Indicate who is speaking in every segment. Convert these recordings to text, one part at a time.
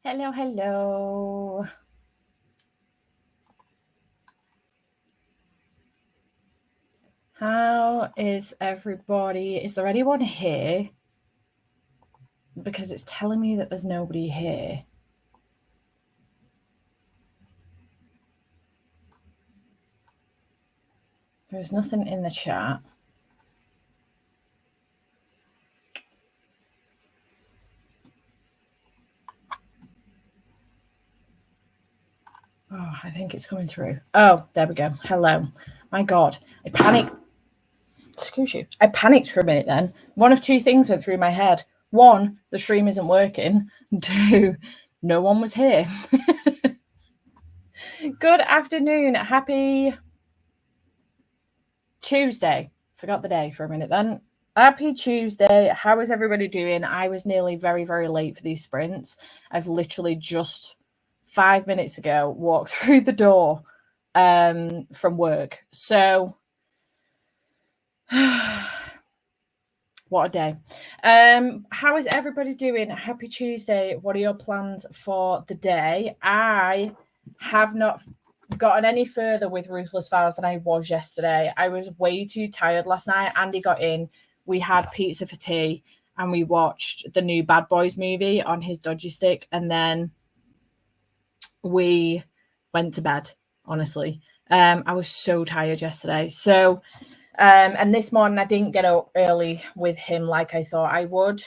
Speaker 1: Hello, hello. How is everybody? Is there anyone here? Because it's telling me that there's nobody here. There's nothing in the chat. Oh, I think it's coming through. Oh, there we go. Hello. My God. I panicked. Excuse you. I panicked for a minute then. One of two things went through my head. One, the stream isn't working. Two, no one was here. Good afternoon. Happy Tuesday. Forgot the day for a minute then. Happy Tuesday. How is everybody doing? I was nearly very, very late for these sprints. I've literally just 5 minutes ago walked through the door from work. So, what a day. How is everybody doing? Happy Tuesday. What are your plans for the day? I have not gotten any further with Ruthless Vows than I was yesterday. I was way too tired last night. Andy got in, we had pizza for tea, and we watched the new Bad Boys movie on his dodgy stick, and then we went to bed, honestly. I was so tired yesterday. So and this morning I didn't get up early with him like I thought I would.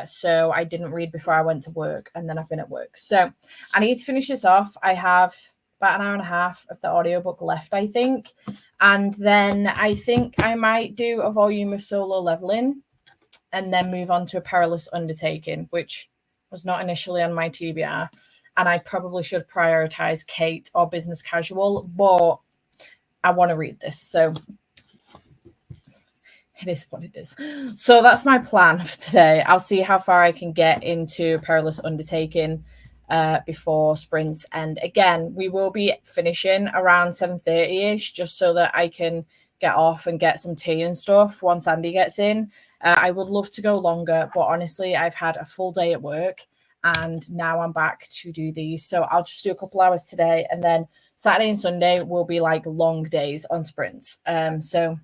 Speaker 1: So I didn't read before I went to work, and then I've been at work. So I need to finish this off. I have about an hour and a half of the audiobook left, I think. And then I think I might do a volume of Solo Leveling and then move on to A Perilous Undertaking, which was not initially on my TBR. And I probably should prioritize Kate or Business Casual, but I want to read this. So it is what it is. So that's my plan for today. I'll see how far I can get into Perilous Undertaking before sprints. And again, we will be finishing around 7:30ish, just so that I can get off and get some tea and stuff once Andy gets in. I would love to go longer, but honestly, I've had a full day at work and now I'm back to do these. So I'll just do a couple hours today, and then Saturday and Sunday will be like long days on sprints. So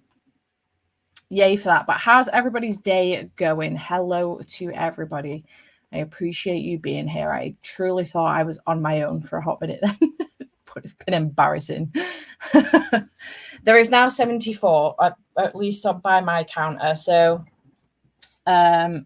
Speaker 1: yay for that. But how's everybody's day going? Hello to everybody. I appreciate you being here. I truly thought I was on my own for a hot minute then. Would have been embarrassing. There is now 74, at least by my counter. So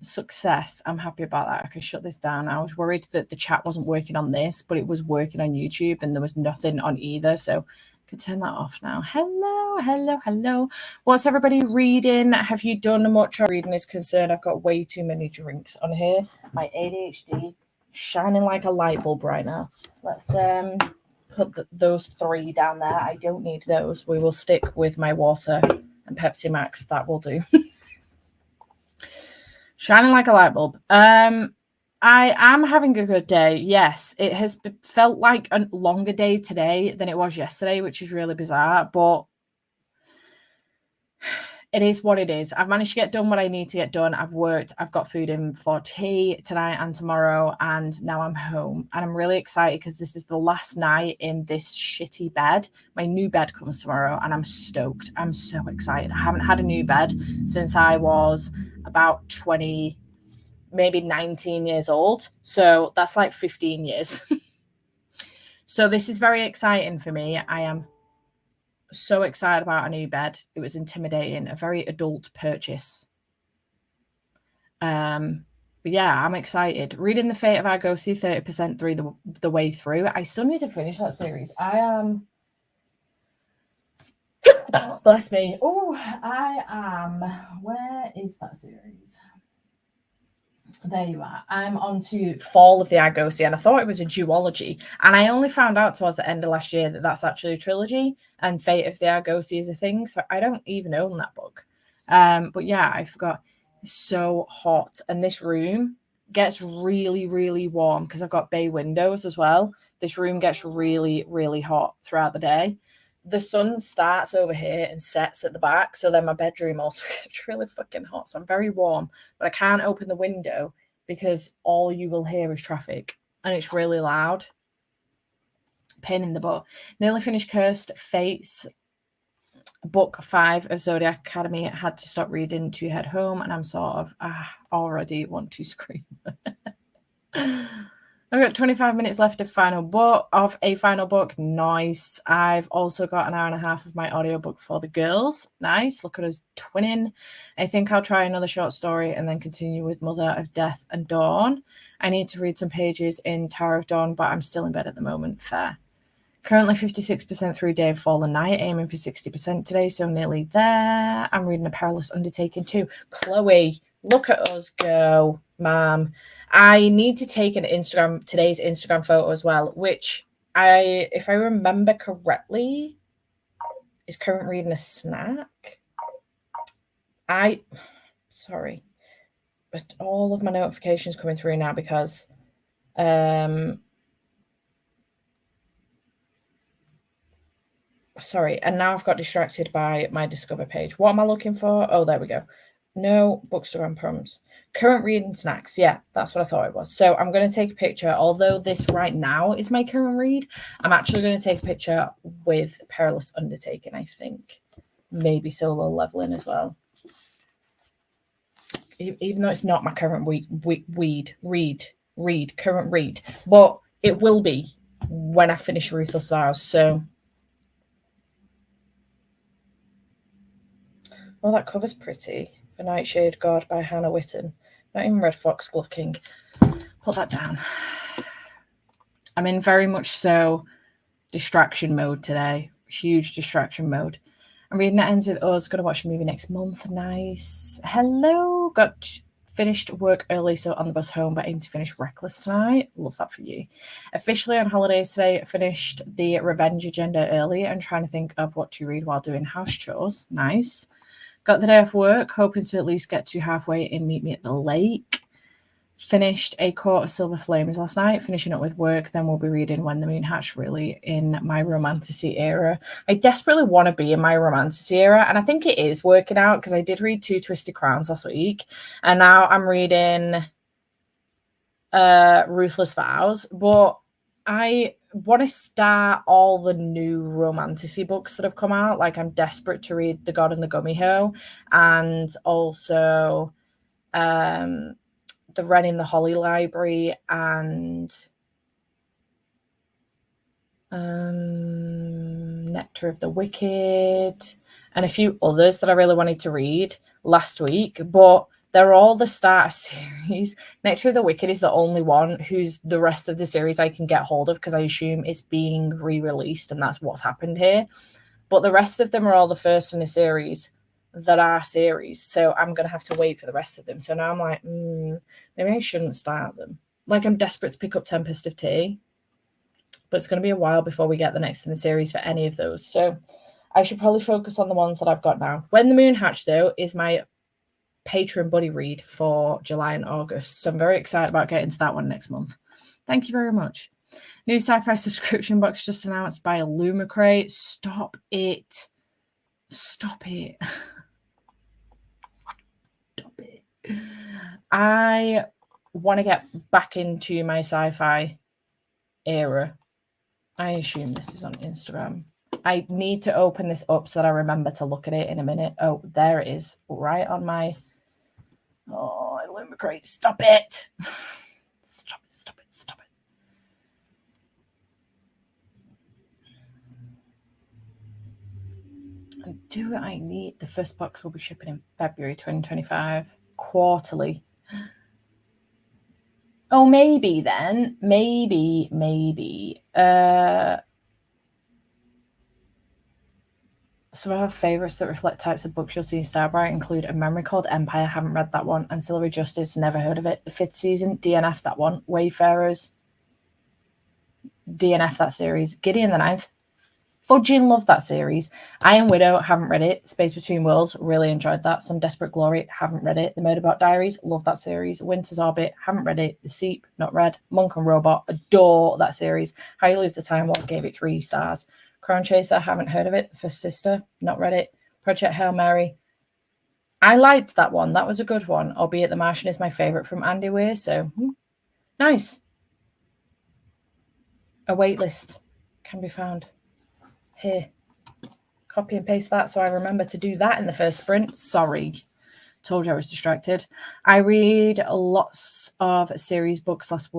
Speaker 1: success. I'm happy about that. I can shut this down. I was worried that the chat wasn't working on this, but it was working on YouTube and there was nothing on either. So I could turn that off now. Hello. What's everybody reading? Have you done much? Reading is concerned. I've got way too many drinks on here. My ADHD shining like a light bulb right now. Let's put those three down there. I don't need those. We will stick with my water and Pepsi Max. That will do. Shining like a light bulb. I am having a good day. Yes, it has felt like a longer day today than it was yesterday, which is really bizarre, but it is what it is. I've managed to get done what I need to get done. I've worked. I've got food in for tea tonight and tomorrow, and now I'm home. And I'm really excited because this is the last night in this shitty bed. My new bed comes tomorrow, and I'm stoked. I'm so excited. I haven't had a new bed since I was about 20, maybe 19 years old. So that's like 15 years. So this is very exciting for me. I am so excited about a new bed. It was intimidating, a very adult purchase. But yeah, I'm excited. Reading The Fate of Argosy 30% through the way through. I still need to finish that series. I am bless me. Oh, I am. Where is that series? There you are. I'm on to Fall of the Argosy, and I thought it was a duology. And I only found out towards the end of last year that that's actually a trilogy, and Fate of the Argosy is a thing. So I don't even own that book. But yeah, I forgot. It's so hot, and this room gets really, really warm because I've got bay windows as well. This room gets really, really hot throughout the day. The sun starts over here and sets at the back, so then my bedroom also gets really fucking hot. So I'm very warm, but I can't open the window because all you will hear is traffic. and it's really loud. Pain in the butt. Nearly finished Cursed Fates, book 5 of Zodiac Academy. I had to stop reading to head home, and I'm sort of already want to scream. I've got 25 minutes left of a final book. Nice. I've also got an hour and a half of my audiobook for the girls. Nice. Look at us twinning. I think I'll try another short story and then continue with Mother of Death and Dawn. I need to read some pages in Tower of Dawn, but I'm still in bed at the moment. Fair. Currently 56% through Day of Fallen Night, aiming for 60% today, so nearly there. I'm reading A Perilous Undertaking too. Chloe, look at us go, ma'am. I need to take today's Instagram photo as well, which if I remember correctly, is current reading a snack. Sorry, but all of my notifications coming through now because sorry, and now I've got distracted by my Discover page. What am I looking for? Oh, there we go. No bookstore and prompts. Current reading snacks. Yeah, that's what I thought it was. So I'm going to take a picture. Although this right now is my current read, I'm actually going to take a picture with Perilous Undertaking, I think. Maybe Solo Leveling as well. Even though it's not my current current read. But it will be when I finish Ruthless Vows. So... oh, that cover's pretty. The Nightshade God by Hannah Witten. Not even Red Fox Glove King. Put that down. I'm in very much so distraction mode today. Huge distraction mode. I'm reading That Ends With Us. Gonna watch a movie next month. Nice. Hello. Got finished work early, so on the bus home, but aim to finish Reckless tonight. Love that for you. Officially on holidays today. Finished the Revenge Agenda early and trying to think of what to read while doing house chores. Nice. Got the day off work, hoping to at least get to halfway and meet me at the lake. Finished A Court of Silver Flames last night, finishing up with work. Then we'll be reading When the Moon Hatched, really in my romantasy era. I desperately want to be in my romantasy era, and I think it is working out because I did read 2 Twisted Crowns last week, and now I'm reading Ruthless Vows, but I want to start all the new romantasy books that have come out. Like, I'm desperate to read The God and the Gummy Hoe, and also The Wren in the Holly Library, and Nectar of the Wicked, and a few others that I really wanted to read last week, but they're all the start series. Nectar of the Wicked is the only one who's the rest of the series I can get hold of because I assume it's being re-released and that's what's happened here. But the rest of them are all the first in a series that are series. So I'm going to have to wait for the rest of them. So now I'm like, maybe I shouldn't start them. Like, I'm desperate to pick up Tempest of Tea, but it's going to be a while before we get the next in the series for any of those. So I should probably focus on the ones that I've got now. When the Moon Hatched, though, is my Patreon buddy read for July and August. So I'm very excited about getting to that one next month. Thank you very much. New sci-fi subscription box just announced by Lumacray. Stop it. Stop it. Stop it. I want to get back into my sci-fi era. I assume this is on Instagram. I need to open this up so that I remember to look at it in a minute. Oh, there it is. Right on my... oh, Lumacray, stop it. Stop it, stop it, stop it. And do I need... the first box will be shipping in February 2025. Quarterly. Oh, maybe then. Maybe. Some of our favourites that reflect types of books you'll see in Starbright include A Memory Called Empire, haven't read that one. Ancillary Justice, never heard of it. The 5th season, DNF that one. Wayfarers, DNF that series. Gideon the Ninth, fudging love that series. Iron Widow, haven't read it. Space Between Worlds, really enjoyed that. Some Desperate Glory, haven't read it. The Murderbot Diaries, love that series. Winter's Orbit, haven't read it. The Seep, not read. Monk and Robot, adore that series. How You Lose the Time War, gave it 3 stars. Crown Chaser, haven't heard of it. The First Sister, not read it. Project Hail Mary, I liked that one. That was a good one, albeit The Martian is my favourite from Andy Weir, so nice. A waitlist can be found here. Copy and paste that so I remember to do that in the first sprint. Sorry. Told you I was distracted. I read lots of series books last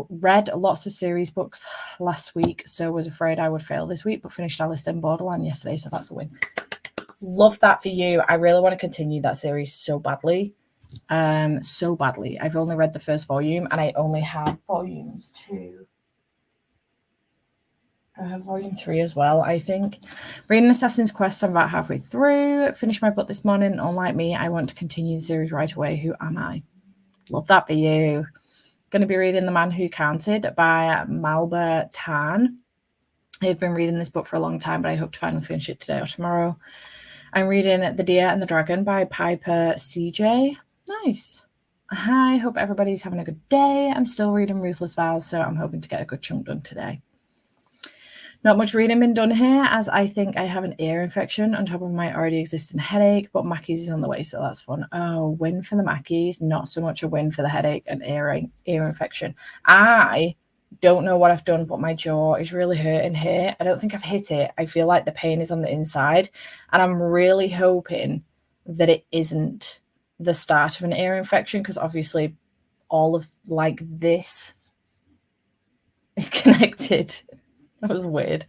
Speaker 1: week, so was afraid I would fail this week, but finished Alice in Borderland yesterday, so that's a win. Love that for you. I really want to continue that series so badly. So badly. I've only read the first volume and I only have volumes 2. I have volume 3 as well, I think. Reading Assassin's Quest, I'm about halfway through. Finished my book this morning. Unlike me, I want to continue the series right away. Who am I? Love that for you. Going to be reading The Man Who Counted by Malba Tan. I've been reading this book for a long time, but I hope to finally finish it today or tomorrow. I'm reading The Deer and the Dragon by Piper CJ. Nice. I hope everybody's having a good day. I'm still reading Ruthless Vows, so I'm hoping to get a good chunk done today. Not much reading been done here, as I think I have an ear infection on top of my already existing headache, but Mackie's is on the way, so that's fun. Oh, win for the Mackie's, not so much a win for the headache and ear infection. I don't know what I've done, but my jaw is really hurting here. I don't think I've hit it. I feel like the pain is on the inside, and I'm really hoping that it isn't the start of an ear infection, because obviously all of like this is connected. That was weird.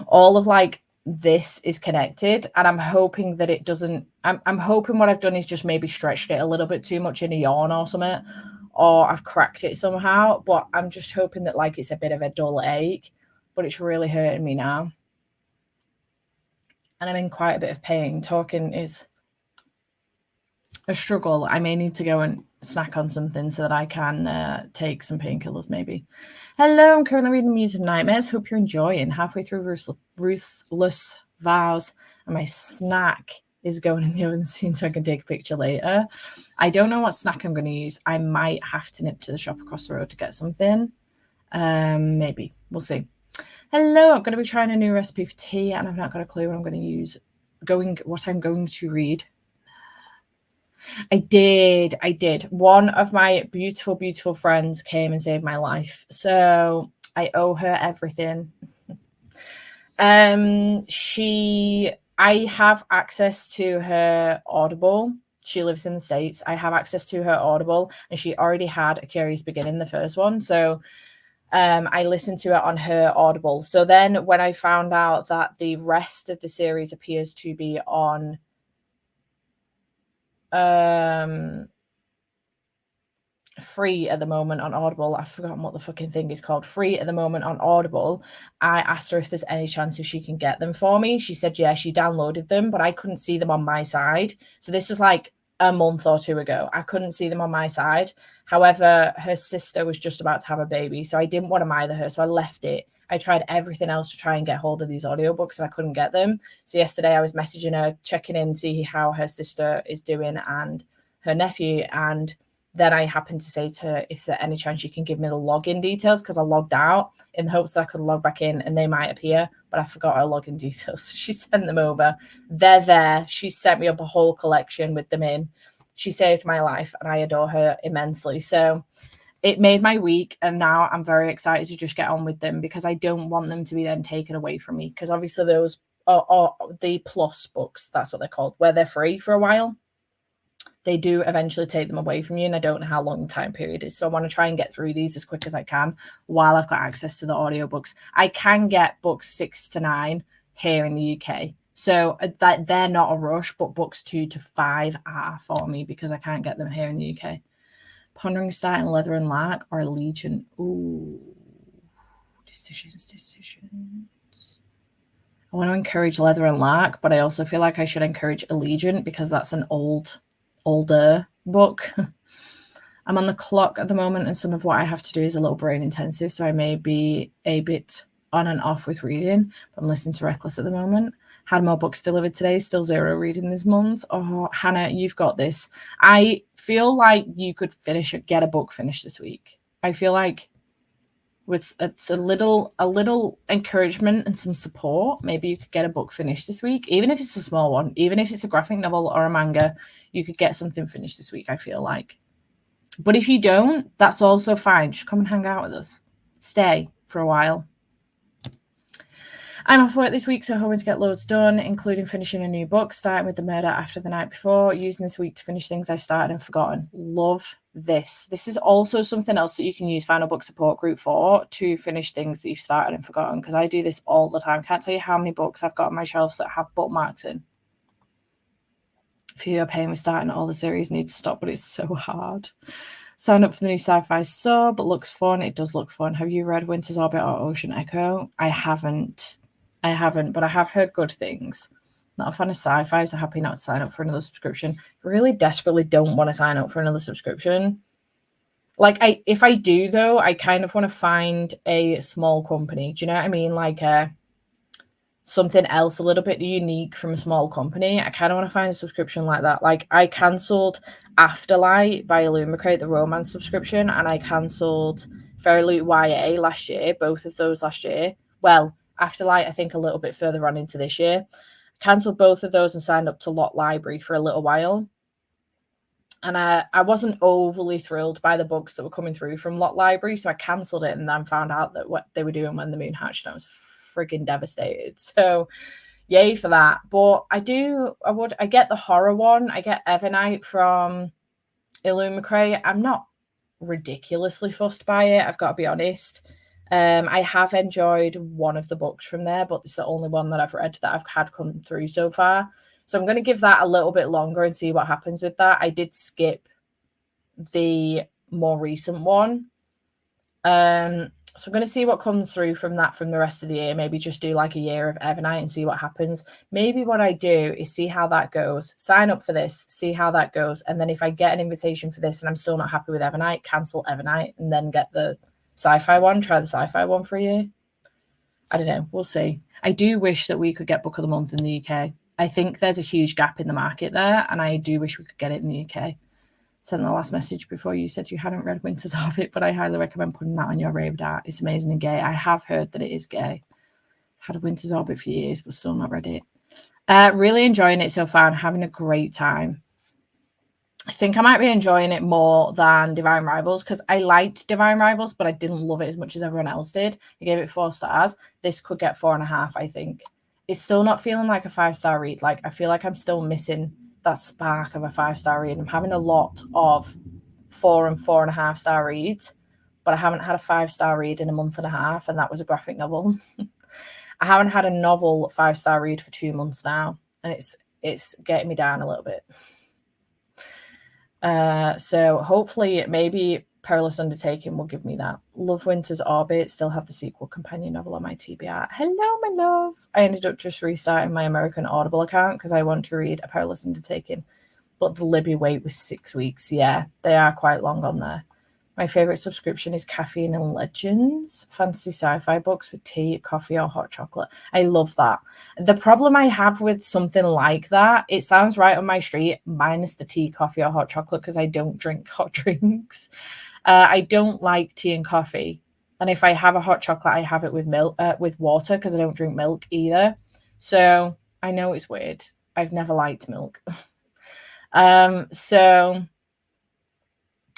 Speaker 1: All of like this is connected, and I'm hoping that it doesn't. I'm hoping what I've done is just maybe stretched it a little bit too much in a yawn or something, or I've cracked it somehow. But I'm just hoping that like it's a bit of a dull ache, but it's really hurting me now, and I'm in quite a bit of pain. Talking is a struggle. I may need to go and snack on something so that I can take some painkillers maybe. Hello, I'm currently reading Muse of Nightmares. Hope you're enjoying. Halfway through Ruthless Vows, and my snack is going in the oven soon so I can take a picture later. I don't know what snack I'm going to use. I might have to nip to the shop across the road to get something. Maybe. We'll see. Hello, I'm going to be trying a new recipe for tea, and I've not got a clue what I'm going to use. What I'm going to read. I did. One of my beautiful, beautiful friends came and saved my life. So I owe her everything. I have access to her Audible. She lives in the States. I have access to her Audible, and she already had A Curious Beginning, the first one. So I listened to it on her Audible. So then when I found out that the rest of the series appears to be on free at the moment on Audible. I've forgotten what the fucking thing is called. Free at the moment on Audible. I asked her if there's any chance if she can get them for me. She said, yeah, she downloaded them, but I couldn't see them on my side. So this was like a month or two ago. I couldn't see them on my side. However, her sister was just about to have a baby, so I didn't want to mither her, so I left it. I tried everything else to try and get hold of these audiobooks, and I couldn't get them. So yesterday I was messaging her, checking in, see how her sister is doing and her nephew, and then I happened to say to her, is there any chance you can give me the login details? Because I logged out in the hopes that I could log back in and they might appear, but I forgot her login details. So she sent them over. They're there. She sent me up a whole collection with them in. She saved my life, and I adore her immensely. So it made my week, and now I'm very excited to just get on with them, because I don't want them to be then taken away from me, because obviously those are the plus books, that's what they're called, where they're free for a while. They do eventually take them away from you, and I don't know how long the time period is. So I want to try and get through these as quick as I can while I've got access to the audiobooks. I can get books 6 to 9 here in the UK. So that they're not a rush, but books 2 to 5 are for me, because I can't get them here in the UK. Pondering starting Leather and Lark or Allegiant. Ooh. Decisions. I want to encourage Leather and Lark, but I also feel like I should encourage Allegiant, because that's an older book. I'm on the clock at the moment, and some of what I have to do is a little brain intensive, so I may be a bit on and off with reading, but I'm listening to Reckless at the moment. Had more books delivered today, still 0 reading this month. Oh, Hannah, you've got this. I feel like you could get a book finished this week. I feel like with a little encouragement and some support, maybe you could get a book finished this week, even if it's a small one, even if it's a graphic novel or a manga, you could get something finished this week, I feel like. But if you don't, that's also fine. Just come and hang out with us. Stay for a while. I'm off work this week, so hoping to get loads done, including finishing a new book, starting with The Murder After the Night Before, using this week to finish things I've started and forgotten. Love this. This is also something else that you can use Final Book Support Group for, to finish things that you've started and forgotten, because I do this all the time. Can't tell you how many books I've got on my shelves that have bookmarks in. If you're paying with starting all the series, need to stop, but it's so hard. Signed up for the new sci-fi sub, but looks fun. It does look fun. Have you read Winter's Orbit or Ocean Echo? I haven't, but I have heard good things. Not a fan of sci-fi, so happy not to sign up for another subscription. Really desperately don't want to sign up for another subscription. Like, if I do, though, I kind of want to find a small company. Do you know what I mean? Like something else a little bit unique from a small company. I kind of want to find a subscription like that. Like, I cancelled Afterlight by Illumicrate, the romance subscription, and I cancelled Fairy Loot YA last year, both of those last year. Well, Afterlight, I think a little bit further on into this year. Cancelled both of those and signed up to Lot Library for a little while. And I wasn't overly thrilled by the books that were coming through from Lot Library, so I cancelled it and then found out that what they were doing when the moon hatched, and I was frigging devastated. So yay for that. But I get the horror one. I get Evernight from Illumicrate. I'm not ridiculously fussed by it, I've got to be honest. I have enjoyed one of the books from there, but it's the only one that I've read that I've had come through so far. So I'm going to give that a little bit longer and see what happens with that. I did skip the more recent one. So I'm going to see what comes through from that from the rest of the year. Maybe just do like a year of Evernight and see what happens. Maybe what I do is see how that goes. Sign up for this, see how that goes. And then if I get an invitation for this and I'm still not happy with Evernight, cancel Evernight and then get the sci-fi one. Try the sci-fi one for a year. I don't know. We'll see. I do wish that we could get Book of the Month in the UK. I think there's a huge gap in the market there, and I do wish we could get it in the UK. Sent the last message before you said you hadn't read Winter's Orbit, but I highly recommend putting that on your radar. It's amazing and gay. I have heard that it is gay. Had a Winter's Orbit for years, but still not read it. Really enjoying it so far and having a great time. I think I might be enjoying it more than Divine Rivals, because I liked Divine Rivals, but I didn't love it as much as everyone else did. I gave it 4 stars. This could get 4.5, I think. It's still not feeling like a 5-star read. Like, I feel like I'm still missing that spark of a 5-star read. I'm having a lot of 4 and 4.5 star reads, but I haven't had a 5-star read in a month and a half, and that was a graphic novel. I haven't had a novel 5-star read for 2 months now, and it's getting me down a little bit. So hopefully maybe Perilous Undertaking will give me that. Love Winter's Orbit. Still have the sequel companion novel on my TBR. Hello, my love. I ended up just restarting my American Audible account because I want to read A Perilous Undertaking. But the Libby wait was 6 weeks. Yeah, they are quite long on there. My favourite subscription is Caffeine and Legends, fantasy sci-fi books with tea, coffee, or hot chocolate. I love that. The problem I have with something like that, it sounds right on my street, minus the tea, coffee, or hot chocolate, because I don't drink hot drinks. I don't like tea and coffee. And if I have a hot chocolate, I have it with milk, with water, because I don't drink milk either. So I know it's weird. I've never liked milk. So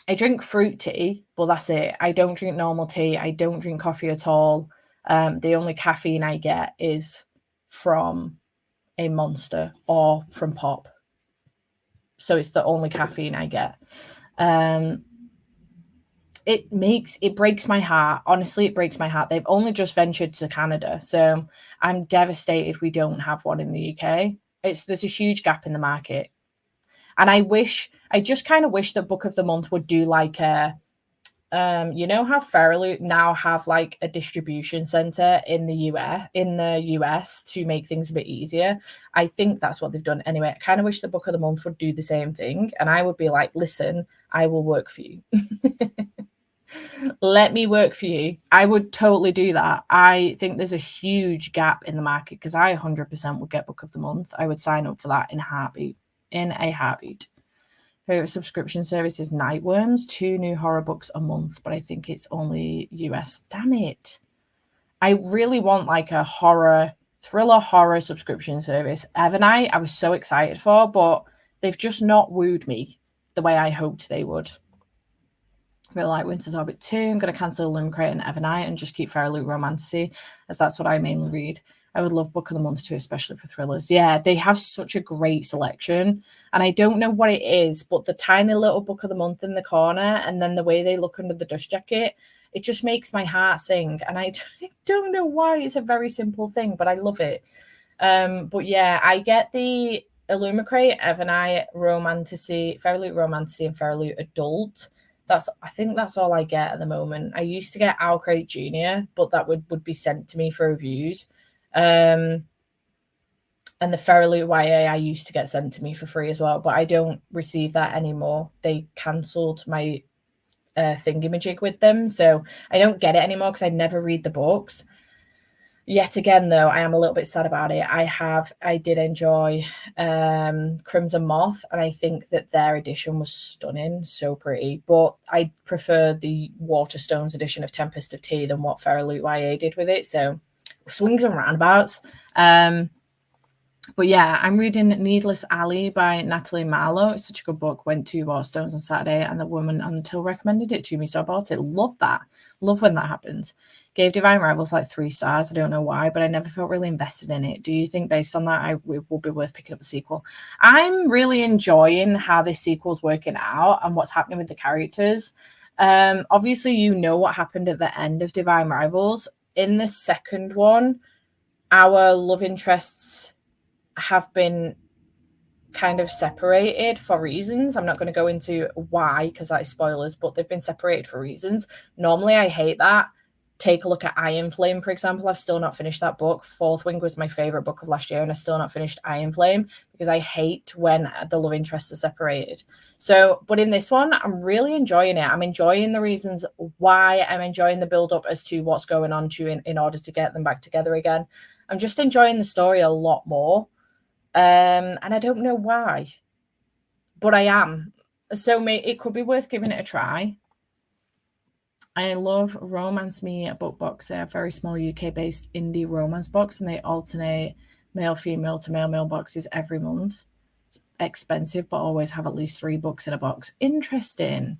Speaker 1: I drink fruit tea, but that's it. I don't drink normal tea. I don't drink coffee at all. The only caffeine I get is from a Monster or from Pop. So it's the only caffeine I get. It breaks my heart. Honestly, it breaks my heart. They've only just ventured to Canada, so I'm devastated we don't have one in the UK. There's a huge gap in the market. And I just kind of wish that Book of the Month would do like a, you know how Fairy now have like a distribution center in the US to make things a bit easier. I think that's what they've done anyway. I kind of wish the Book of the Month would do the same thing, and I would be like, listen, I will work for you. Let me work for you. I would totally do that. I think there's a huge gap in the market, because I 100% would get Book of the Month. I would sign up for that in a heartbeat. Favorite subscription service is Nightworms, 2 new horror books a month, but I think it's only US. Damn it. I really want like a thriller horror subscription service. Evernight, I was so excited for, but they've just not wooed me the way I hoped they would. Really like Winter's Orbit 2. I'm going to cancel Illumicrate and Evernight and just keep Fairy Loot Romantasy, as that's what I mainly read. I would love book of the month too, especially for thrillers. Yeah, they have such a great selection. And I don't know what it is, but the tiny little book of the month in the corner and then the way they look under the dust jacket, it just makes my heart sing. And I don't know why. It's a very simple thing, but I love it. But yeah, I get the Illumicrate, Evernight, Romantasy, Fairyloot Romantasy, and Fairyloot Adult. I think that's all I get at the moment. I used to get Owlcrate Junior, but that would be sent to me for reviews. And the Fairyloot YA I used to get sent to me for free as well, but I don't receive that anymore. They cancelled my thingamajig with them, so I don't get it anymore because I never read the books. Yet again, though, I am a little bit sad about it. I did enjoy Crimson Moth, and I think that their edition was stunning, so pretty. But I prefer the Waterstones edition of Tempest of Tea than what Fairyloot YA did with it. So swings and roundabouts. But yeah, I'm reading Needless Alley by Natalie Marlowe. It's such a good book. Went to Waterstones on Saturday, and the woman on the till recommended it to me, so I bought it. Love that. Love when that happens. Gave Divine Rivals like 3 stars. I don't know why, but I never felt really invested in it. Do you think based on that it will be worth picking up the sequel? I'm really enjoying how this sequel's working out and what's happening with the characters. Obviously, you know what happened at the end of Divine Rivals. In the second one, our love interests have been kind of separated for reasons. I'm not going to go into why because that is spoilers, but they've been separated for reasons. Normally, I hate that. Take a look at Iron Flame, for example. I've still not finished that book. Fourth Wing was my favorite book of last year, and I still not finished Iron Flame because I hate when the love interests are separated. So, but in this one, I'm really enjoying it. I'm enjoying the reasons why. I'm enjoying the build up as to what's going on in order to get them back together again. I'm just enjoying the story a lot more. And I don't know why, but I am. So it could be worth giving it a try. I love Romance Me book box. They're a very small UK-based indie romance box, and they alternate male-female to male-male boxes every month. It's expensive, but always have at least 3 books in a box. Interesting.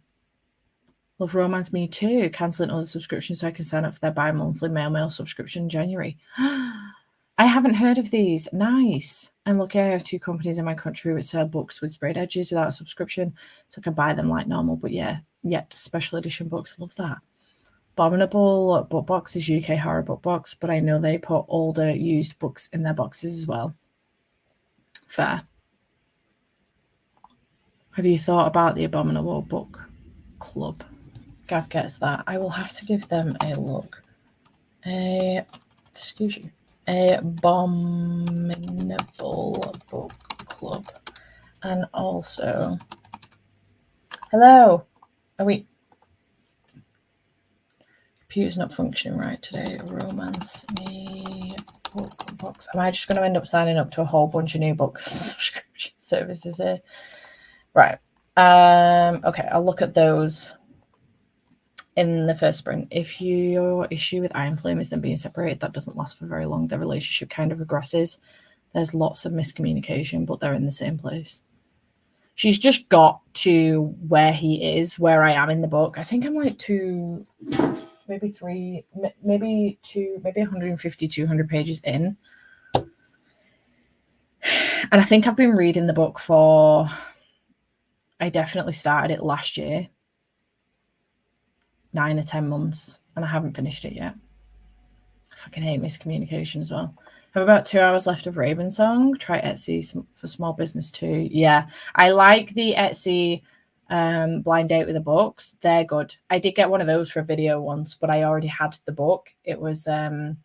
Speaker 1: Love Romance Me too. Cancelling other subscriptions so I can sign up for their bi-monthly male-male subscription in January. I haven't heard of these. Nice. I'm lucky I have 2 companies in my country which sell books with sprayed edges without a subscription, so I can buy them like normal. But yeah, yet special edition books. Love that. Abominable Book Box is UK horror book box, but I know they put older used books in their boxes as well. Fair. Have you thought about the Abominable Book Club? Gav gets that. I will have to give them a look. Excuse you. Abominable Book Club. And also, hello. Are we? Computer's not functioning right today. Romance Me book box. Am I just going to end up signing up to a whole bunch of new book subscription services here? Right. Okay, I'll look at those in the first sprint. If your issue with Iron Flame is them being separated, that doesn't last for very long. The relationship kind of regresses. There's lots of miscommunication, but they're in the same place. She's just got to where he is, where I am in the book. I think I'm like 2, maybe 3, maybe 2, maybe 150, 200 pages in. And I think I've been reading the book I definitely started it last year. 9 or 10 months, and I haven't finished it yet. I fucking hate miscommunication as well. I have about 2 hours left of Raven Song. Try Etsy for small business too. Yeah, I like the Etsy blind date with the books. They're good. I did get one of those for a video once, but I already had the book. It was It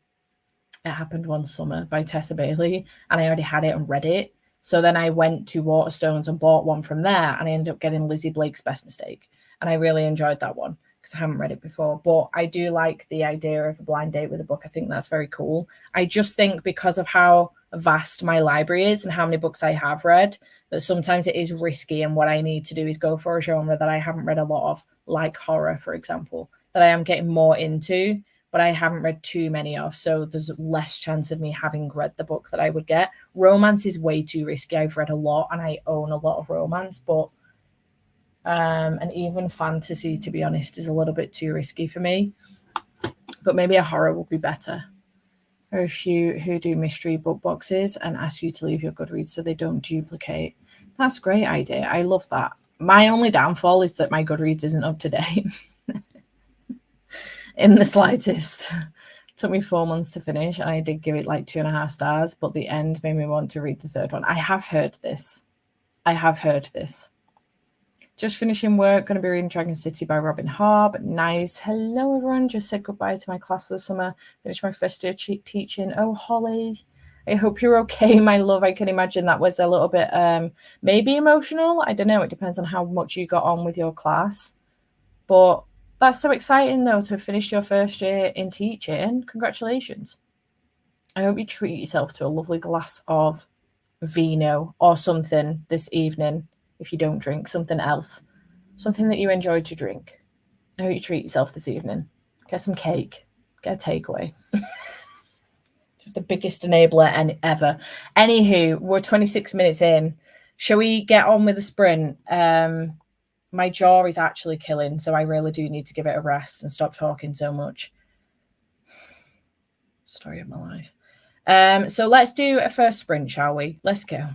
Speaker 1: Happened One Summer by Tessa Bailey, and I already had it and read it. So then I went to Waterstones and bought one from there, and I ended up getting Lizzie Blake's Best Mistake, and I really enjoyed that one because I haven't read it before. But I do like the idea of a blind date with a book. I think that's very cool. I just think because of how vast my library is and how many books I have read, that sometimes it is risky, and what I need to do is go for a genre that I haven't read a lot of, like horror, for example, that I am getting more into, but I haven't read too many of, so there's less chance of me having read the book that I would get. Romance is way too risky. I've read a lot, and I own a lot of romance, but and even fantasy, to be honest, is a little bit too risky for me. But maybe a horror would be better. There are a few who do mystery book boxes and ask you to leave your Goodreads so they don't duplicate. That's a great idea. I love that. My only downfall is that my Goodreads isn't up to date in the slightest. Took me 4 months to finish, and I did give it like 2.5 stars, but the end made me want to read the third one. I have heard this. Just finishing work, going to be reading Dragon City by Robin Harb. Nice. Hello, everyone. Just said goodbye to my class for the summer. Finished my first year teaching. Oh, Holly, I hope you're okay, my love. I can imagine that was a little bit maybe emotional. I don't know. It depends on how much you got on with your class. But that's so exciting, though, to have finished your first year in teaching. Congratulations. I hope you treat yourself to a lovely glass of vino or something this evening. If you don't drink, something else, something that you enjoy to drink. I hope you treat yourself this evening. Get some cake, get a takeaway. The biggest enabler ever. Anywho, we're 26 minutes in. Shall we get on with the sprint? My jaw is actually killing, so I really do need to give it a rest and stop talking so much. Story of my life. So let's do a first sprint, shall we? Let's go.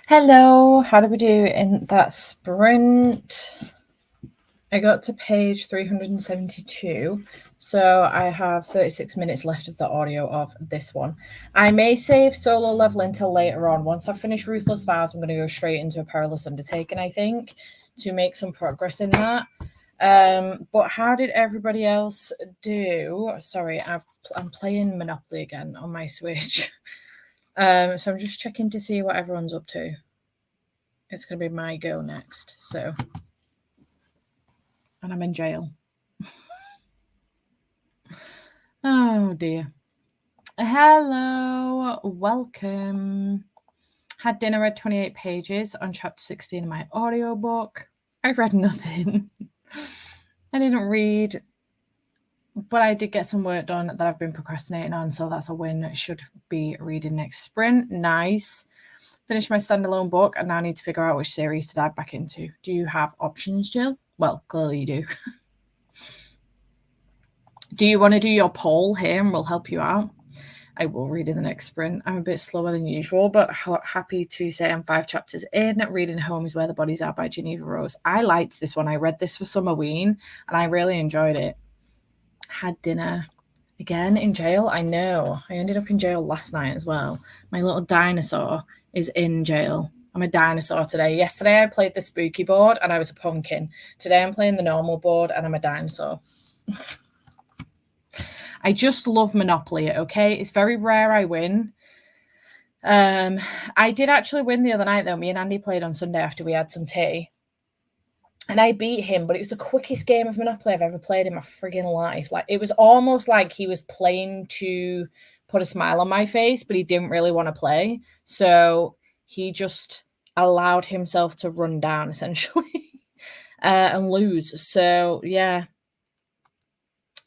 Speaker 1: Hello, how did we do in that sprint? I got to page 372, so I have 36 minutes left of the audio of this one. I may save solo leveling till later on. Once I've finished Ruthless Vows, I'm going to go straight into a Perilous Undertaking, I think, to make some progress in that. But how did everybody else do? Sorry, I'm playing Monopoly again on my Switch. So I'm just checking to see what everyone's up to. It's going to be my go next. So, and I'm in jail. Oh dear. Hello, welcome. Had dinner, read 28 pages on chapter 16 of my audiobook. I read nothing. I didn't read, but I did get some work done that I've been procrastinating on, so that's a win. Should be reading next sprint. Nice. Finished my standalone book and now need to figure out which series to dive back into. Do you have options, Jill? Well, clearly you do. Do you want to do your poll here and we'll help you out? I will read in the next sprint. I'm a bit slower than usual, but happy to say I'm 5 chapters in. Reading Home is Where the Bodies Are by Geneva Rose. I liked this one. I read this for Summerween and I really enjoyed it. Had dinner. Again in jail? I know. I ended up in jail last night as well. My little dinosaur is in jail. I'm a dinosaur today. Yesterday I played the spooky board and I was a pumpkin. Today I'm playing the normal board and I'm a dinosaur. I just love Monopoly, okay? It's very rare I win. I did actually win the other night, though. Me and Andy played on Sunday after we had some tea. And I beat him, but it was the quickest game of Monopoly I've ever played in my frigging life. Like, it was almost like he was playing to put a smile on my face, but he didn't really want to play. So he just allowed himself to run down, essentially, and lose. So, yeah.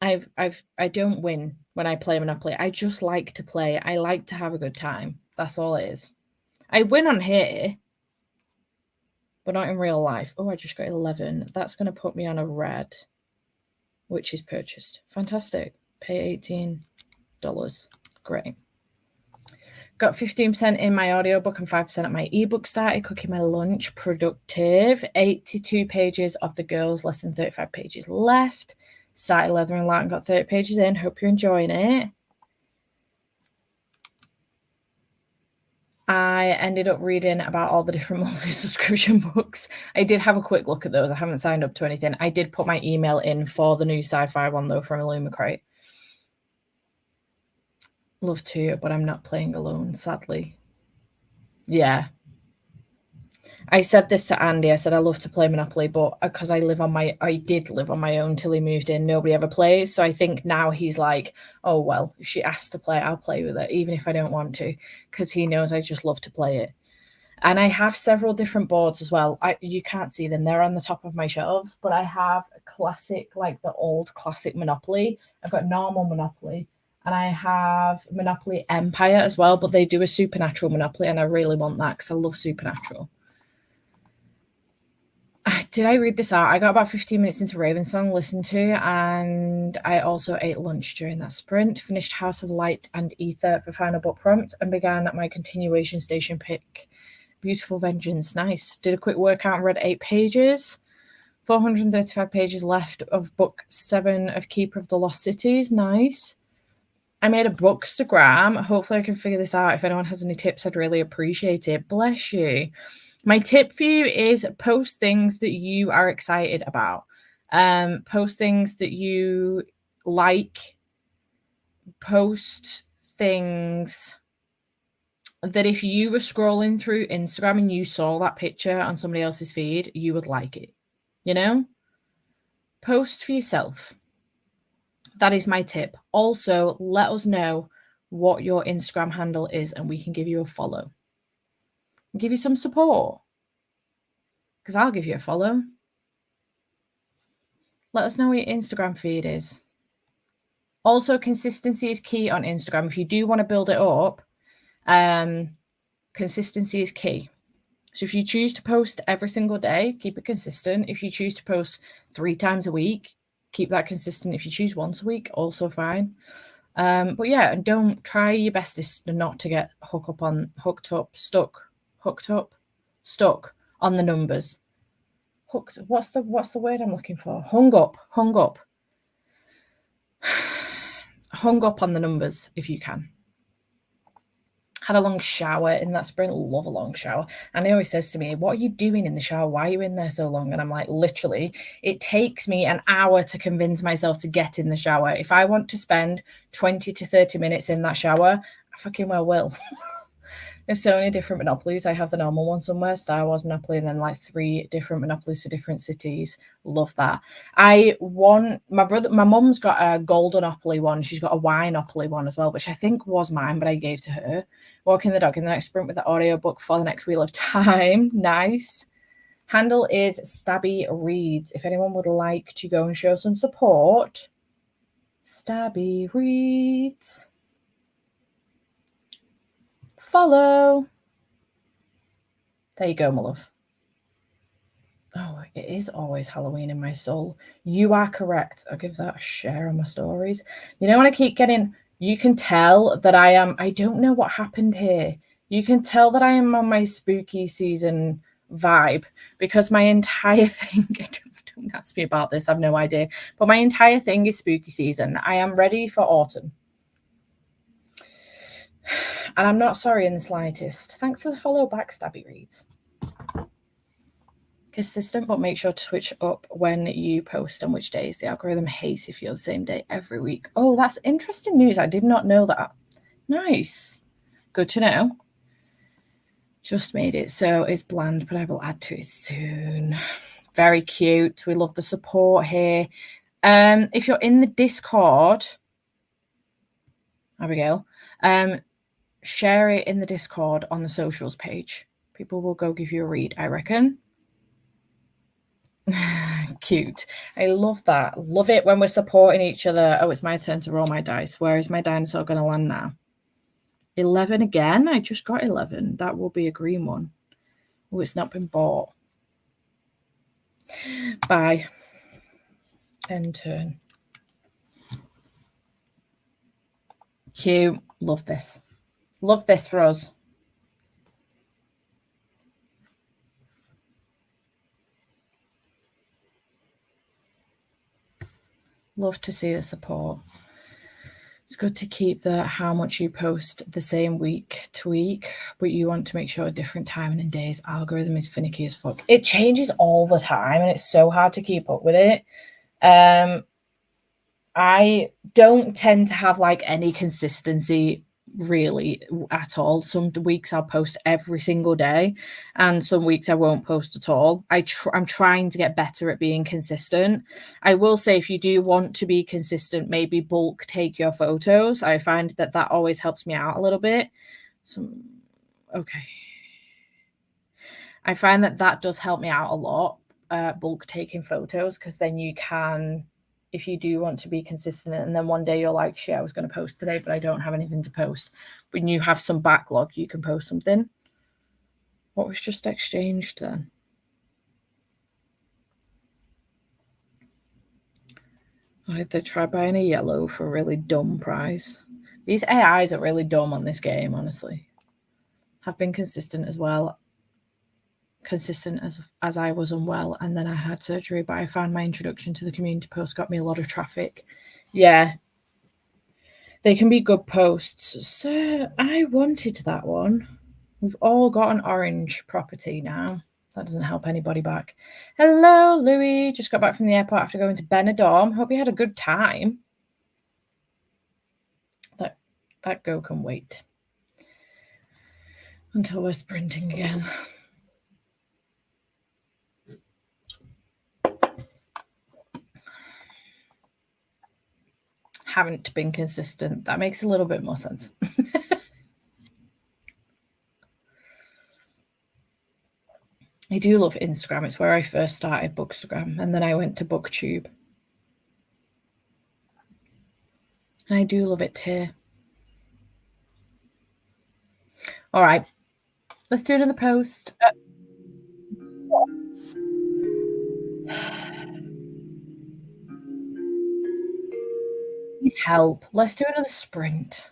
Speaker 1: I don't win when I play Monopoly. I just like to play. I like to have a good time. That's all it is. I win on here, but not in real life. Oh, I just got 11. That's going to put me on a red, which is purchased. Fantastic. Pay $18. Great. Got 15% in my audiobook and 5% at my ebook. Started cooking my lunch. Productive. 82 pages of The Girls, less than 35 pages left. Started Leathering Light and got 30 pages in. Hope you're enjoying it. I ended up reading about all the different multi-subscription books. I did have a quick look at those. I haven't signed up to anything. I did put my email in for the new sci-fi one, though, from Illumicrate. Love to, but I'm not playing alone, sadly. Yeah. I said this to Andy. I said I love to play Monopoly, but because I did live on my own till he moved in. Nobody ever plays, so I think now he's like, oh well, if she asks to play, I'll play with her, even if I don't want to, because he knows I just love to play it. And I have several different boards as well. You can't see them; they're on the top of my shelves. But I have a classic, like the old classic Monopoly. I've got normal Monopoly, and I have Monopoly Empire as well. But they do a Supernatural Monopoly, and I really want that because I love Supernatural. Did I read this out? I got about 15 minutes into Ravensong, listened to, and I also ate lunch during that sprint. Finished House of Light and Ether for final book prompt and began my continuation station pick. Beautiful Vengeance, nice. Did a quick workout and read 8 pages. 435 pages left of book 7 of Keeper of the Lost Cities, nice. I made a bookstagram. Hopefully I can figure this out. If anyone has any tips, I'd really appreciate it. Bless you. My tip for you is post things that you are excited about. Post things that you like. Post things that if you were scrolling through Instagram and you saw that picture on somebody else's feed, you would like it. You know? Post for yourself. That is my tip. Also, let us know what your Instagram handle is and we can give you a follow. Give you some support. Because I'll give you a follow. Let us know what your Instagram feed is. Also, consistency is key on Instagram. If you do want to build it up, consistency is key. So if you choose to post every single day, keep it consistent. If you choose to post 3 times a week, keep that consistent. If you choose once a week, also fine. But yeah, and don't try your bestest not to get hooked up. stuck on the numbers. Hooked. What's the word I'm looking for? Hung up. Hung up. Hung up on the numbers if you can. Had a long shower in that sprint. Love a long shower. And he always says to me, "What are you doing in the shower? Why are you in there so long?" And I'm like, literally, it takes me an hour to convince myself to get in the shower. If I want to spend 20 to 30 minutes in that shower, I fucking well will. There's so many different monopolies. I have the normal one somewhere, Star Wars Monopoly, and then like 3 different monopolies for different cities. Love that. I want my mum's got a golden monopoly one. She's got a wine monopoly one as well, which I think was mine, but I gave to her. Walking the dog in the next sprint with the audiobook for the next Wheel of Time. Nice. Handle is Stabby Reads. If anyone would like to go and show some support, Stabby Reads. Follow. There you go, my love. Oh, it is always Halloween in my soul. You are correct. I'll give that a share on my stories. You know, when I keep getting, you can tell that I don't know what happened here. You can tell that I am on my spooky season vibe because my entire thing, don't ask me about this, I've no idea. But my entire thing is spooky season. I am ready for autumn. And I'm not sorry in the slightest. Thanks for the follow back, Stabby Reads. Consistent, but make sure to switch up when you post on which days. The algorithm hates if you're the same day every week. Oh, that's interesting news. I did not know that. Nice. Good to know. Just made it so it's bland, but I will add to it soon. Very cute. We love the support here. If you're in the Discord, Abigail, share it in the Discord on the socials page. People will go give you a read, I reckon. Cute. I love that. Love it when we're supporting each other. Oh, it's my turn to roll my dice. Where is my dinosaur going to land now? 11 again? I just got 11. That will be a green one. Oh, it's not been bought. Bye. End turn. Cute. Love this. Love this for us. Love to see the support. It's good to keep the how much you post the same week to week, but you want to make sure a different time and days algorithm is finicky as fuck. It changes all the time and it's so hard to keep up with it. I don't tend to have like any consistency really at all. Some weeks I'll post every single day, and some weeks I won't post at all. I'm trying to get better at being consistent. I will say, if you do want to be consistent, maybe bulk take your photos. I find that that always helps me out a little bit. Okay. I find that that does help me out a lot, bulk taking photos, because then you can, if you do want to be consistent, and then one day you're like, shit, I was going to post today, but I don't have anything to post. When you have some backlog, you can post something. What was just exchanged then? Or did they try buying a yellow for a really dumb price? These AIs are really dumb on this game, honestly. Have been consistent as well. Consistent as I was unwell, and then I had surgery, but I found my introduction to the community post got me a lot of traffic. Yeah, they can be good posts. So I wanted that one. We've all got an orange property now. That doesn't help anybody back. Hello, Louis. Just got back from the airport after going to Benidorm. Hope you had a good time. That go can wait until we're sprinting again. Haven't been consistent. That makes a little bit more sense. I do love Instagram. It's where I first started Bookstagram, and then I went to Booktube. And I do love it here. All right, let's do it in the post. Need help. Let's do another sprint.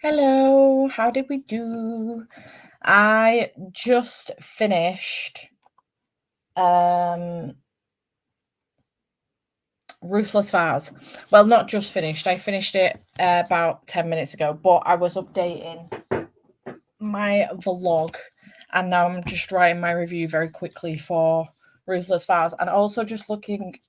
Speaker 1: Hello, how did we do? I just finished Ruthless Vows. Well, not just finished. I finished it about 10 minutes ago, but I was updating my vlog and now I'm just writing my review very quickly for Ruthless Vows and also just looking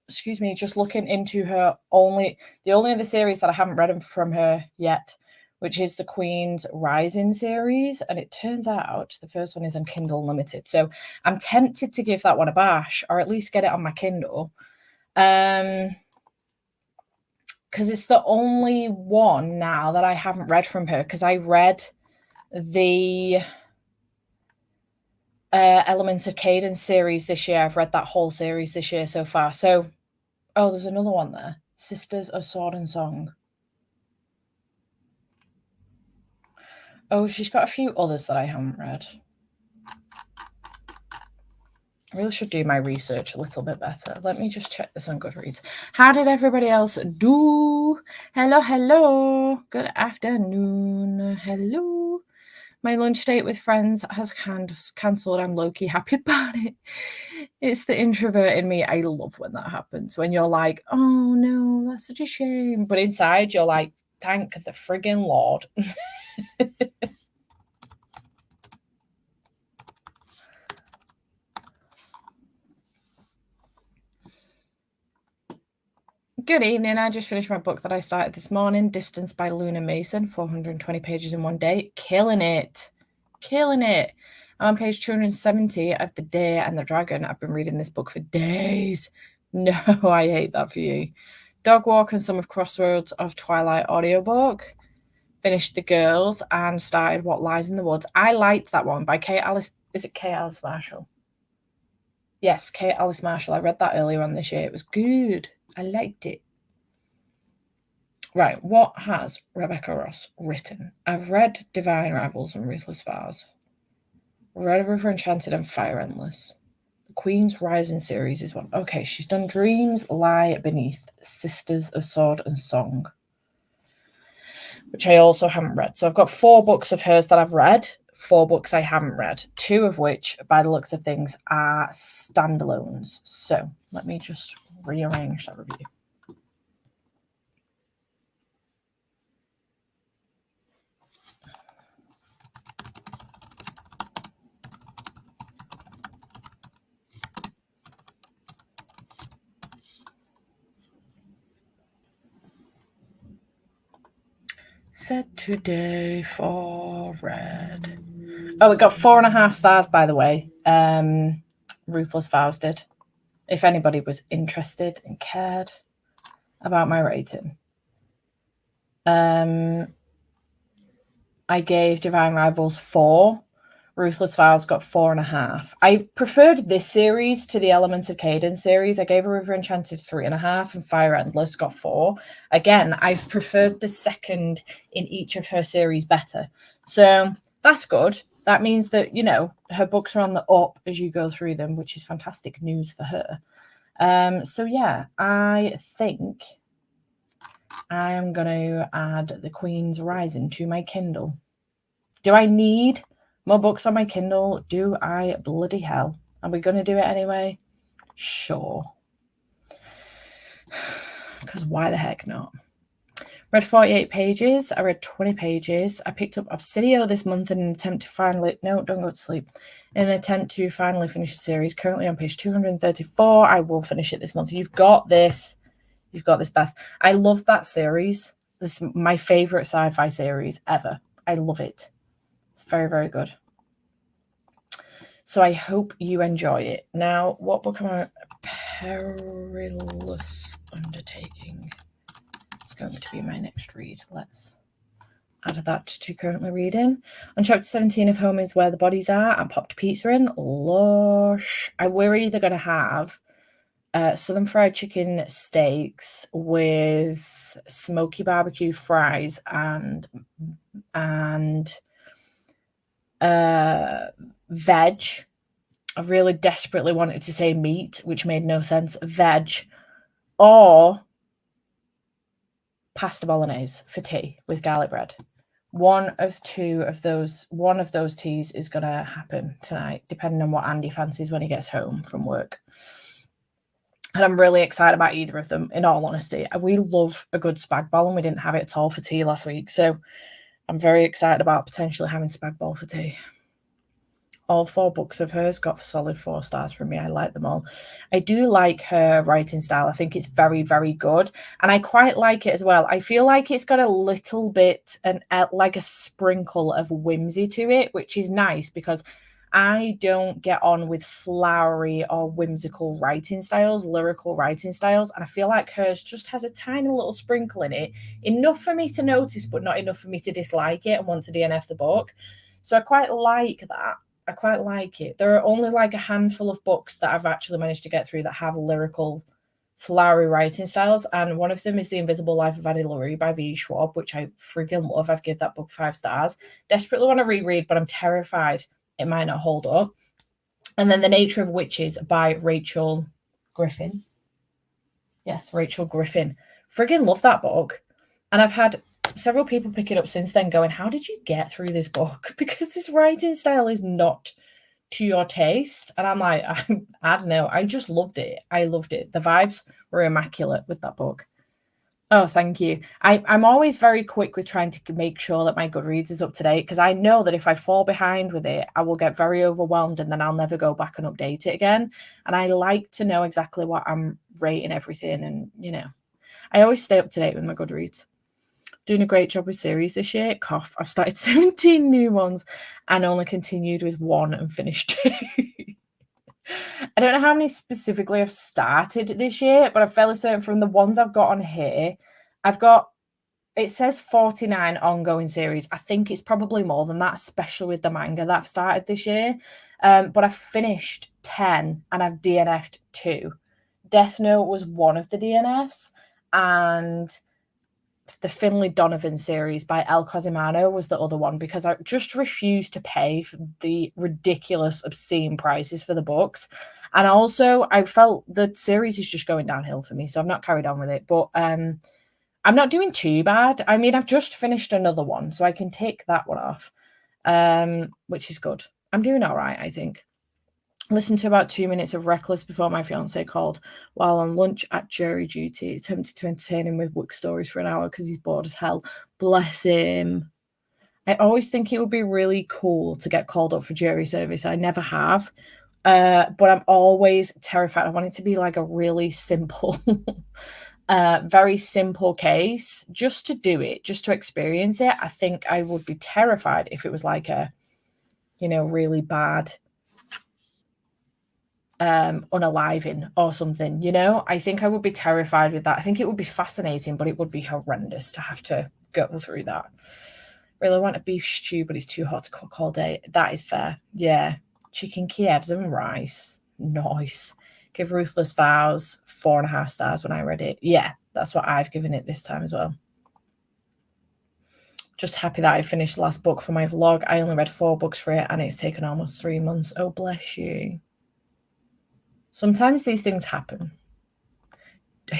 Speaker 1: into the only other series that I haven't read from her yet, which is the Queen's Rising series. And it turns out the first one is on Kindle Unlimited. So I'm tempted to give that one a bash or at least get it on my Kindle. Because it's the only one now that I haven't read from her because I read the Elements of Cadence series this year. I've read that whole series this year so far. So, there's another one there. Sisters of Sword and Song. Oh, she's got a few others that I haven't read. I really should do my research a little bit better. Let me just check this on Goodreads. How did everybody else do? Hello. Good afternoon. Hello. My lunch date with friends has cancelled. I'm low-key happy about it. It's the introvert in me. I love when that happens. When you're like, oh no, that's such a shame. But inside you're like, thank the friggin' Lord. Good evening. I just finished my book that I started this morning, Distance by Luna Mason, 420 pages in one day. Killing it. I'm on page 270 of The Day and the Dragon. I've been reading this book for days. No, I hate that for you. Dog Walk and some of Crossroads of Twilight audiobook. Finished The Girls and started What Lies in the Woods. I liked that one by Kate Alice. Is it Kate Alice Marshall? Yes, Kate Alice Marshall. I read that earlier on this year. It was good. I liked it. Right, what has Rebecca Ross written? I've read Divine Rivals and Ruthless Vows. Read River Enchanted and Fire Endless. The Queen's Rising series is one. Okay, she's done Dreams Lie Beneath, Sisters of Sword and Song, which I also haven't read. So I've got 4 books of hers that I've read, 4 books I haven't read, 2 of which, by the looks of things, are standalones. So let me just rearrange that review. Set today for red. Oh, it got 4.5 stars, by the way. Ruthless Vows did. If anybody was interested and cared about my rating. I gave Divine Rivals 4. Ruthless Vows got 4.5. I preferred this series to the Elements of Cadence series. I gave River Enchanted 3.5 and Fire Endless got 4. Again, I've preferred the second in each of her series better. So that's good. That means that, her books are on the up as you go through them, which is fantastic news for her. So yeah, I think I am going to add The Queen's Rising to my Kindle. Do I need more books on my Kindle? Do I bloody hell? Are we going to do it anyway? Sure. Because why the heck not? Read 48 pages. I read 20 pages. I picked up Obsidio this month in an attempt to finally... No, don't go to sleep. In an attempt to finally finish the series. Currently on page 234. I will finish it this month. You've got this. You've got this, Beth. I love that series. This is my favourite sci-fi series ever. I love it. It's very, very good. So I hope you enjoy it. Now, what book am I... Perilous Undertaking. It's going to be my next read. Let's add that to currently reading. On chapter 17 of Home is Where the Bodies Are, and popped pizza in. Lush. We're either going to have southern fried chicken steaks with smoky barbecue fries and veg. I really desperately wanted to say meat, which made no sense. Veg, or pasta bolognese for tea with garlic bread. one of those teas is gonna happen tonight, depending on what Andy fancies when he gets home from work. And I'm really excited about either of them, in all honesty. We love a good spag bol, and we didn't have it at all for tea last week, so I'm very excited about potentially having spag bol for tea. All 4 books of hers got solid 4 stars from me. I like them all. I do like her writing style. I think it's very, very good, and I quite like it as well. I feel like it's got a little bit like a sprinkle of whimsy to it, which is nice because I don't get on with flowery or whimsical writing styles, lyrical writing styles, and I feel like hers just has a tiny little sprinkle in it, enough for me to notice, but not enough for me to dislike it and want to DNF the book. So I quite like that. I quite like it. There are only like a handful of books that I've actually managed to get through that have lyrical, flowery writing styles, and one of them is The Invisible Life of Addie LaRue by V. Schwab, which I friggin' love. I've given that book 5 stars. Desperately want to reread, but I'm terrified it might not hold up. And then The Nature of Witches by Rachel Griffin. Yes, Rachel Griffin. Friggin' love that book. And I've had several people pick it up since then going, how did you get through this book? Because this writing style is not to your taste. And I'm like, I don't know. I just loved it. I loved it. The vibes were immaculate with that book. Oh, thank you. I'm always very quick with trying to make sure that my Goodreads is up to date because I know that if I fall behind with it, I will get very overwhelmed and then I'll never go back and update it again. And I like to know exactly what I'm rating everything. And, I always stay up to date with my Goodreads. Doing a great job with series this year. Cough. I've started 17 new ones and only continued with 1 and finished 2. I don't know how many specifically I've started this year, but I'm fairly certain from the ones I've got on here, it says 49 ongoing series. I think it's probably more than that, especially with the manga that I've started this year. But I've finished 10 and I've DNF'd 2. Death Note was one of the DNFs, and the Finlay Donovan series by El Cosimano was the other one because I just refused to pay for the ridiculous, obscene prices for the books. And also, I felt the series is just going downhill for me, so I've not carried on with it. But I'm not doing too bad. I mean, I've just finished another one, so I can take that one off, which is good. I'm doing all right, I think. Listened to about 2 minutes of Reckless before my fiance called while on lunch at jury duty. Attempted to entertain him with book stories for an hour because he's bored as hell. Bless him. I always think it would be really cool to get called up for jury service. I never have. But I'm always terrified. I want it to be like a really simple, very simple case just to do it, just to experience it. I think I would be terrified if it was like a, really bad unaliving or something, I think I would be terrified with that. I think it would be fascinating, but it would be horrendous to have to go through that. Really want a beef stew, but it's too hot to cook all day. That is fair. Yeah. Chicken Kievs and rice. Nice. Give Ruthless Vows 4.5 stars when I read it. Yeah, that's what I've given it this time as well. Just happy that I finished the last book for my vlog. I only read 4 books for it and it's taken almost 3 months. Oh, bless you. Sometimes these things happen. I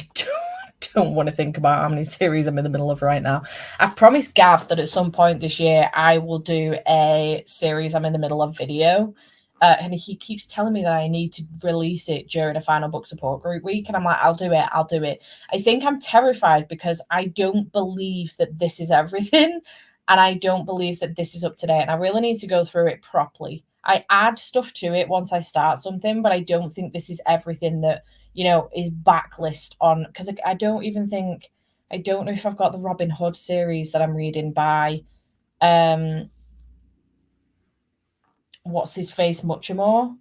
Speaker 1: don't want to think about how many series I'm in the middle of right now. I've promised Gav that at some point this year I will do a series I'm in the middle of video. And he keeps telling me that I need to release it during a final book support group week. And I'm like, I'll do it. I think I'm terrified because I don't believe that this is everything. And I don't believe that this is up to date. And I really need to go through it properly. I add stuff to it once I start something, but I don't think this is everything that, is backlist on. Because I don't know if I've got the Robin Hood series that I'm reading by, what's his face, Muchamore?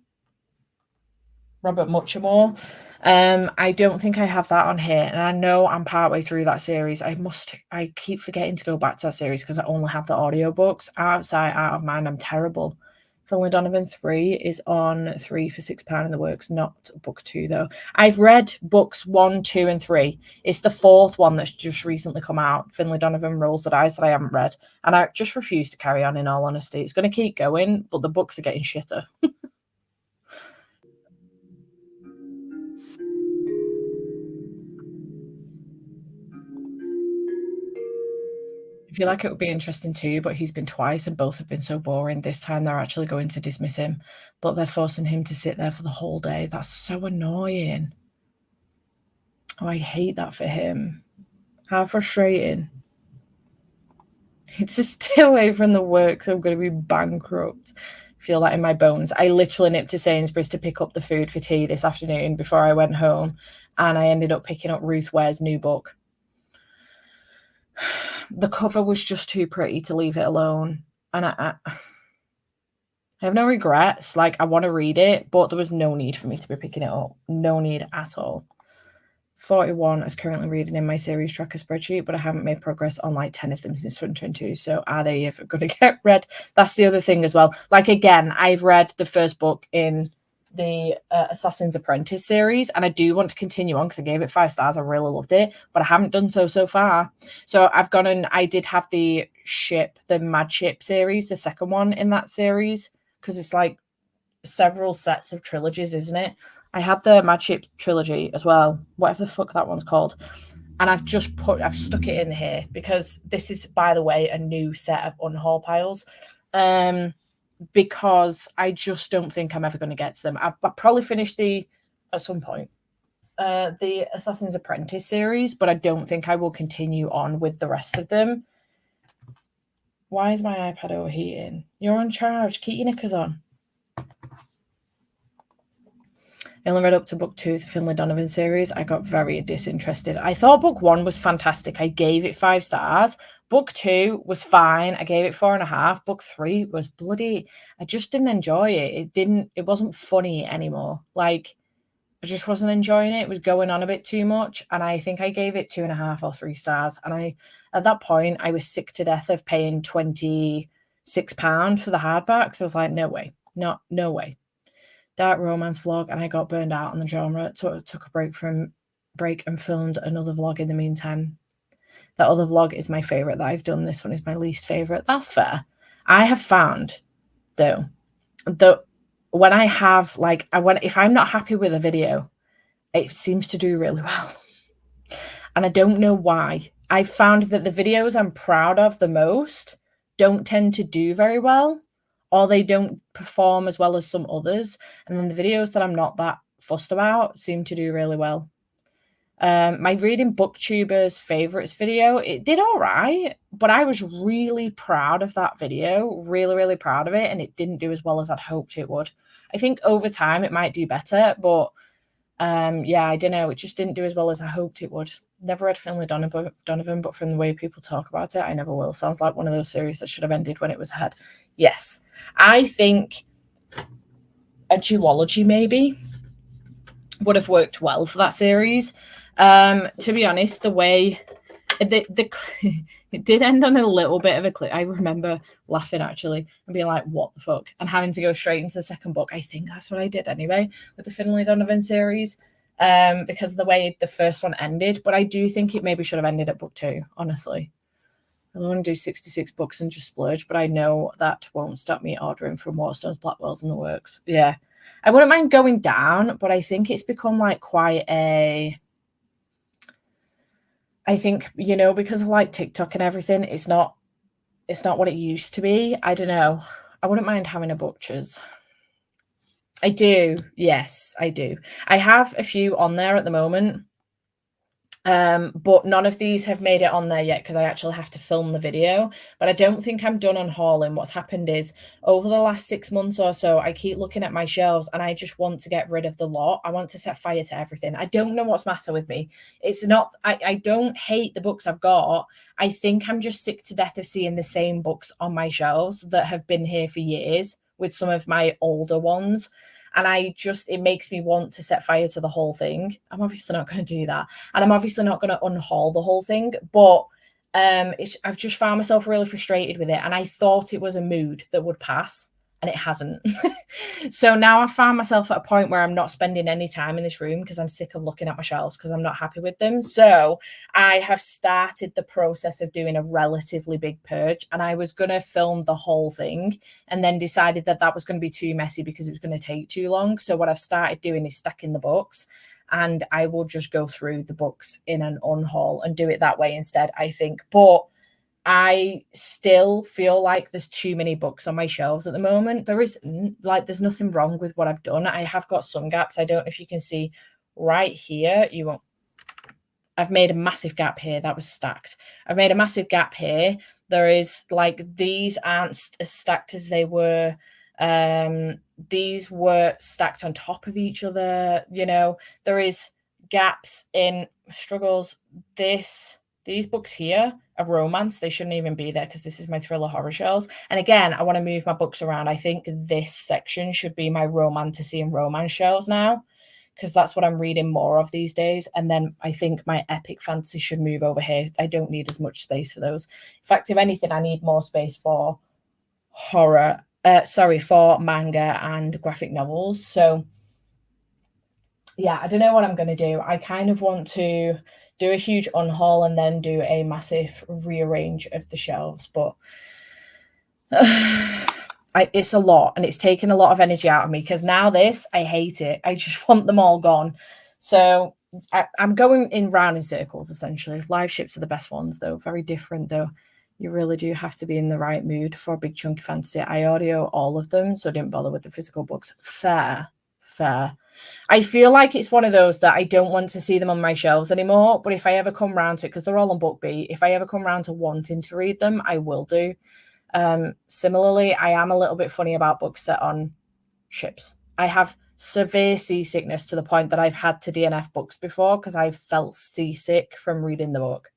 Speaker 1: Robert Muchamore. I don't think I have that on here, and I know I'm partway through that series. I keep forgetting to go back to that series because I only have the audiobooks. Outside, out of mind, I'm terrible. Finlay Donovan 3 is on 3 for £6 in the works, not book 2 though. I've read books 1, 2, and 3. It's the 4th one that's just recently come out. Finlay Donovan Rolls the Dice that I haven't read, and I just refuse to carry on. In all honesty, it's going to keep going, but the books are getting shitter. feel like it would be interesting too, but he's been twice and both have been so boring. This time they're actually going to dismiss him, but they're forcing him to sit there for the whole day. That's so annoying. Oh, I hate that for him. How frustrating. It's to stay away from the work, so I'm going to be bankrupt. Feel that in my bones. I literally nipped to Sainsbury's to pick up the food for tea this afternoon before I went home, and I ended up picking up Ruth Ware's new book. The cover was just too pretty to leave it alone, and I have no regrets. Like, I want to read it, but there was no need for me to be picking it up. No need at all. 41 is currently reading in my series tracker spreadsheet, but I haven't made progress on like 10 of them since 2022. So are they ever going to get read? That's the other thing as well. Like, again, I've read the first book in the Assassin's Apprentice series, and I do want to continue on because I gave it 5 stars. I really loved it, but I haven't done so far. So I've gone and I did have the Mad Ship series, the second one in that series, because it's like several sets of trilogies, isn't it? I had the Mad Ship trilogy as well, whatever the fuck that one's called. And I've stuck it in here because this is, by the way, a new set of unhaul piles. Because I just don't think I'm ever going to get to them. I'll probably finish at some point, the Assassin's Apprentice series, but I don't think I will continue on with the rest of them. Why is my iPad overheating? You're on charge. Keep your knickers on. I only read up to book 2 of the Finlay Donovan series. I got very disinterested. I thought book 1 was fantastic. I gave it 5 stars. Book 2 was fine. I gave it 4.5. Book 3 was bloody. I just didn't enjoy it. It wasn't funny anymore. Like, I just wasn't enjoying it. It was going on a bit too much. And I think I gave it 2.5 or 3 stars. And at that point, I was sick to death of paying £26 for the hardback. So I was like, no way. No way. Dark romance vlog, and I got burned out on the genre. Took a break and filmed another vlog in the meantime. That other vlog is my favorite that I've done. This one is my least favorite. That's fair. I have found though that when I have if I'm not happy with a video, it seems to do really well. And I don't know why. I found that the videos I'm proud of the most don't tend to do very well, or they don't perform as well as some others. And then the videos that I'm not that fussed about seem to do really well. My reading booktubers favorites video, it did all right, but I was really proud of that video, really, really proud of it. And it didn't do as well as I'd hoped it would. I think over time it might do better, but yeah, I don't know. It just didn't do as well as I hoped it would. Never read Finlay Donovan, but from the way people talk about it, I never will. Sounds like one of those series that should have ended when it was ahead. Yes. I think a duology maybe would have worked well for that series. To be honest, the way it did end on a little bit of a clip. I remember laughing actually and being like, what the fuck? And having to go straight into the second book. I think that's what I did anyway with the Finlay Donovan series, because of the way the first one ended. But I do think it maybe should have ended at book 2, honestly. I want to do 66 books and just splurge, but I know that won't stop me ordering from Waterstones, Blackwell's, and the works. Yeah. I wouldn't mind going down, but I think it's become like quite I think, because of like TikTok and everything, it's not what it used to be. I don't know. I wouldn't mind having a butcher's. I do. Yes, I do. I have a few on there at the moment. But none of these have made it on there yet because I actually have to film the video. But I don't think I'm done on hauling. What's happened is over the last 6 months or so, I keep looking at my shelves and I just want to get rid of the lot. I want to set fire to everything. I don't know what's matter with me. It's not, I don't hate the books I've got. I think I'm just sick to death of seeing the same books on my shelves that have been here for years with some of my older ones. And it makes me want to set fire to the whole thing. I'm obviously not going to do that. And I'm obviously not going to unhaul the whole thing. But I've just found myself really frustrated with it. And I thought it was a mood that would pass. And it hasn't. So now I found myself at a point where I'm not spending any time in this room because I'm sick of looking at my shelves because I'm not happy with them. So I have started the process of doing a relatively big purge, and I was going to film the whole thing and then decided that was going to be too messy because it was going to take too long. So what I've started doing is stacking the books, and I will just go through the books in an unhaul and do it that way instead, I think. But I still feel like there's too many books on my shelves at the moment. There isn't, like, there's nothing wrong with what I've done. I have got some gaps. I don't know if you can see right here. You won't. I've made a massive gap here. That was stacked. I've made a massive gap here. There is, like, these aren't as stacked as they were. These were stacked on top of each other. There is gaps in struggles. These books here are romance. They shouldn't even be there because this is my thriller horror shelves. And again, I want to move my books around. I think this section should be my romantasy and romance shelves now, because that's what I'm reading more of these days. And then I think my epic fantasy should move over here. I don't need as much space for those. In fact, if anything, I need more space for horror. For manga and graphic novels. So yeah, I don't know what I'm going to do. I kind of want to do a huge unhaul and then do a massive rearrange of the shelves, but it's a lot, and it's taken a lot of energy out of me, because now I hate it. I just want them all gone. So I'm going in round in circles, essentially. Live ships are the best ones, though. Very different, though. You really do have to be in the right mood for a big chunky fantasy. I audio all of them, so I didn't bother with the physical books. Fair. I feel like it's one of those that I don't want to see them on my shelves anymore, but if I ever come round to it, because they're all on BookBeat, if I ever come round to wanting to read them, I will do. Similarly, I am a little bit funny about books set on ships. I have severe seasickness to the point that I've had to DNF books before because I've felt seasick from reading the book.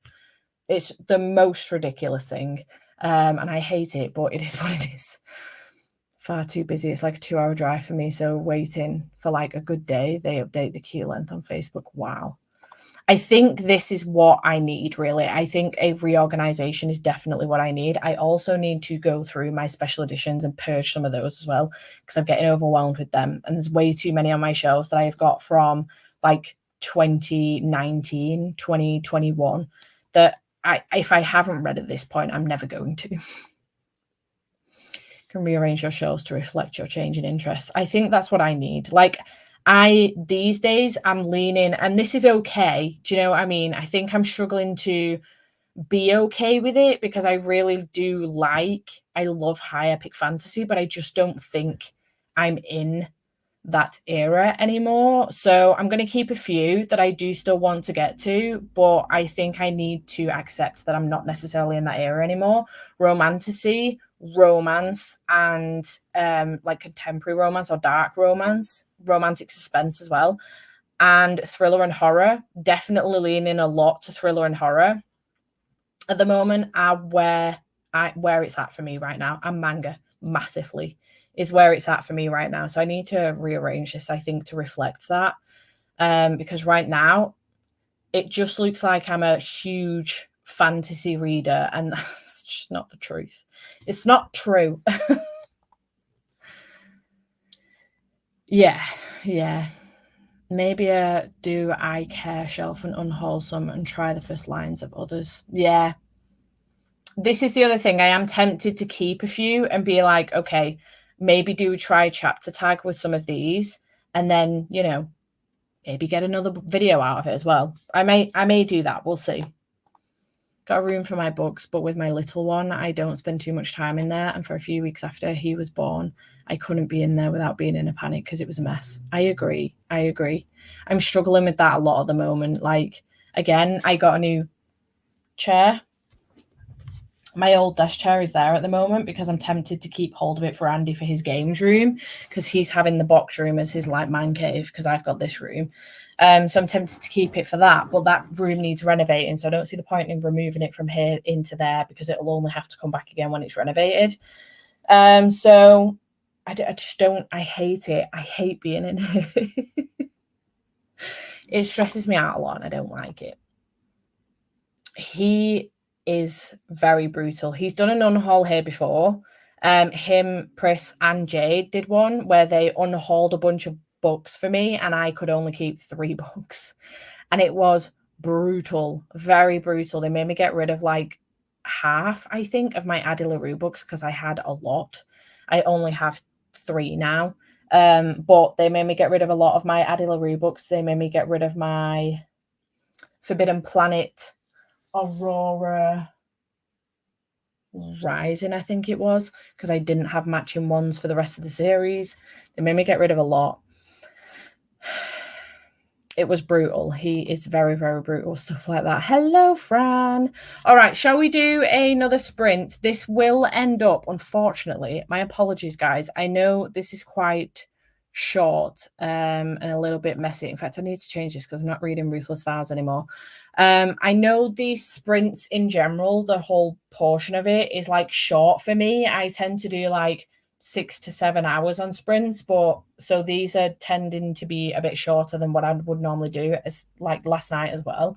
Speaker 1: It's the most ridiculous thing, and I hate it, but it is what it is. Far too busy. It's like a 2-hour drive for me, so waiting for like a good day. They update the queue length on Facebook. Wow. I think this is what I need, really. I think a reorganization is definitely what I need. I also need to go through my special editions and purge some of those as well, because I'm getting overwhelmed with them. And there's way too many on my shelves that I've got from like 2019, 2021 that if I haven't read at this point, I'm never going to. Can rearrange your shelves to reflect your change in interests. I think that's what I need. Like, these days I'm leaning, and this is okay. Do you know what I mean? I think I'm struggling to be okay with it because I really do I love high epic fantasy, but I just don't think I'm in that era anymore. So I'm going to keep a few that I do still want to get to, but I think I need to accept that I'm not necessarily in that era anymore. Romantasy, romance, and like contemporary romance or dark romance, romantic suspense as well, and thriller and horror. Definitely leaning a lot to thriller and horror at the moment are where it's at for me right now. And manga massively is where it's at for me right now. So I need to rearrange this, I think, to reflect that. Because right now it just looks like I'm a huge fantasy reader, and that's just not the truth. It's not true. Yeah. Maybe do I care shelf and unwholesome and try the first lines of others. Yeah. This is the other thing. I am tempted to keep a few and be like, okay, maybe do try chapter tag with some of these, and then, maybe get another video out of it as well. I may do that. We'll see. Got a room for my books, but with my little one, I don't spend too much time in there. And for a few weeks after he was born, I couldn't be in there without being in a panic because it was a mess. I agree. I'm struggling with that a lot at the moment. Like, again, I got a new chair. My old desk chair is there at the moment because I'm tempted to keep hold of it for Andy for his games room, because he's having the box room as his like man cave because I've got this room. So I'm tempted to keep it for that, but that room needs renovating, so I don't see the point in removing it from here into there because it'll only have to come back again when it's renovated. So I just don't. I hate it. I hate being in it. It stresses me out a lot, and I don't like it. He is very brutal. He's done an unhaul here before. Him, Pris, and Jade did one where they unhauled a bunch of books for me, and I could only keep 3 books. And it was brutal, very brutal. They made me get rid of like half, I think, of my Addie LaRue books because I had a lot. I only have 3 now. But they made me get rid of a lot of my Addie LaRue books. They made me get rid of my Forbidden Planet, Aurora. Rising, I think it was, because I didn't have matching ones for the rest of the series. They made me get rid of a lot. It was brutal. He is very, very brutal, stuff like that. Hello, Fran. All right, shall we do another sprint? This will end up, unfortunately, my apologies, guys. I know this is quite short and a little bit messy. In fact, I need to change this because I'm not reading Ruthless Vows anymore. I know these sprints in general, the whole portion of it is like short for me. I tend to do like 6 to 7 hours on sprints, but so these are tending to be a bit shorter than what I would normally do, as like last night as well.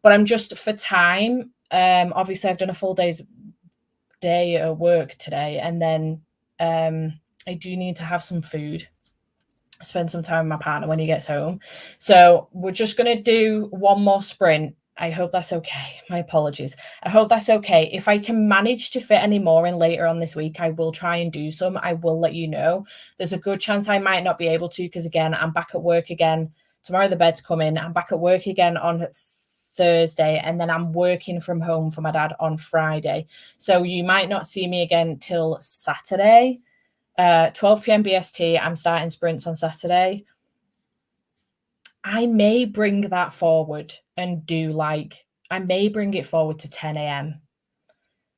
Speaker 1: But I'm just for time. Obviously I've done a full day at work today, and then I do need to have some food, spend some time with my partner when he gets home. So we're just going to do one more sprint. I hope that's okay. My apologies. I hope that's okay. If I can manage to fit any more in later on this week, I will try and do some. I will let you know. There's a good chance I might not be able to because, again, I'm back at work again. Tomorrow the bed's coming. I'm back at work again on Thursday, and then I'm working from home for my dad on Friday. So you might not see me again till Saturday. 12 p.m. BST, I'm starting sprints on Saturday. I may bring that forward and I may bring it forward to 10 a.m.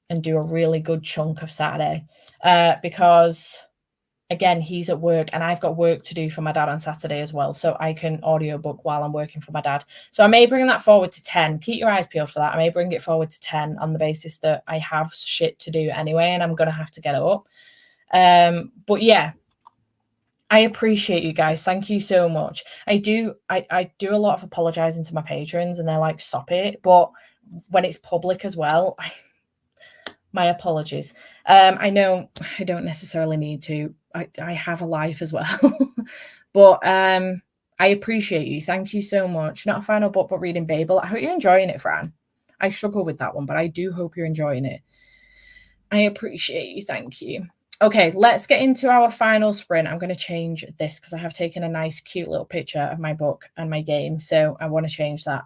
Speaker 1: and do a really good chunk of Saturday because, again, he's at work and I've got work to do for my dad on Saturday as well. So I can audiobook while I'm working for my dad. So I may bring that forward to 10. Keep your eyes peeled for that. I may bring it forward to 10 on the basis that I have shit to do anyway and I'm going to have to get it up. But yeah, I appreciate you guys. Thank you so much. I do a lot of apologizing to my patrons and they're like, stop it. But when it's public as well, my apologies. I know I don't necessarily need to. I have a life as well. But I appreciate you. Thank you so much. Not a final book, but reading Babel. I hope you're enjoying it, Fran. I struggle with that one, but I do hope you're enjoying it. I appreciate you. Thank you. Okay, let's get into our final sprint. I'm going to change this because I have taken a nice, cute little picture of my book and my game. So I want to change that.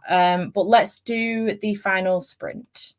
Speaker 1: But let's do the final sprint.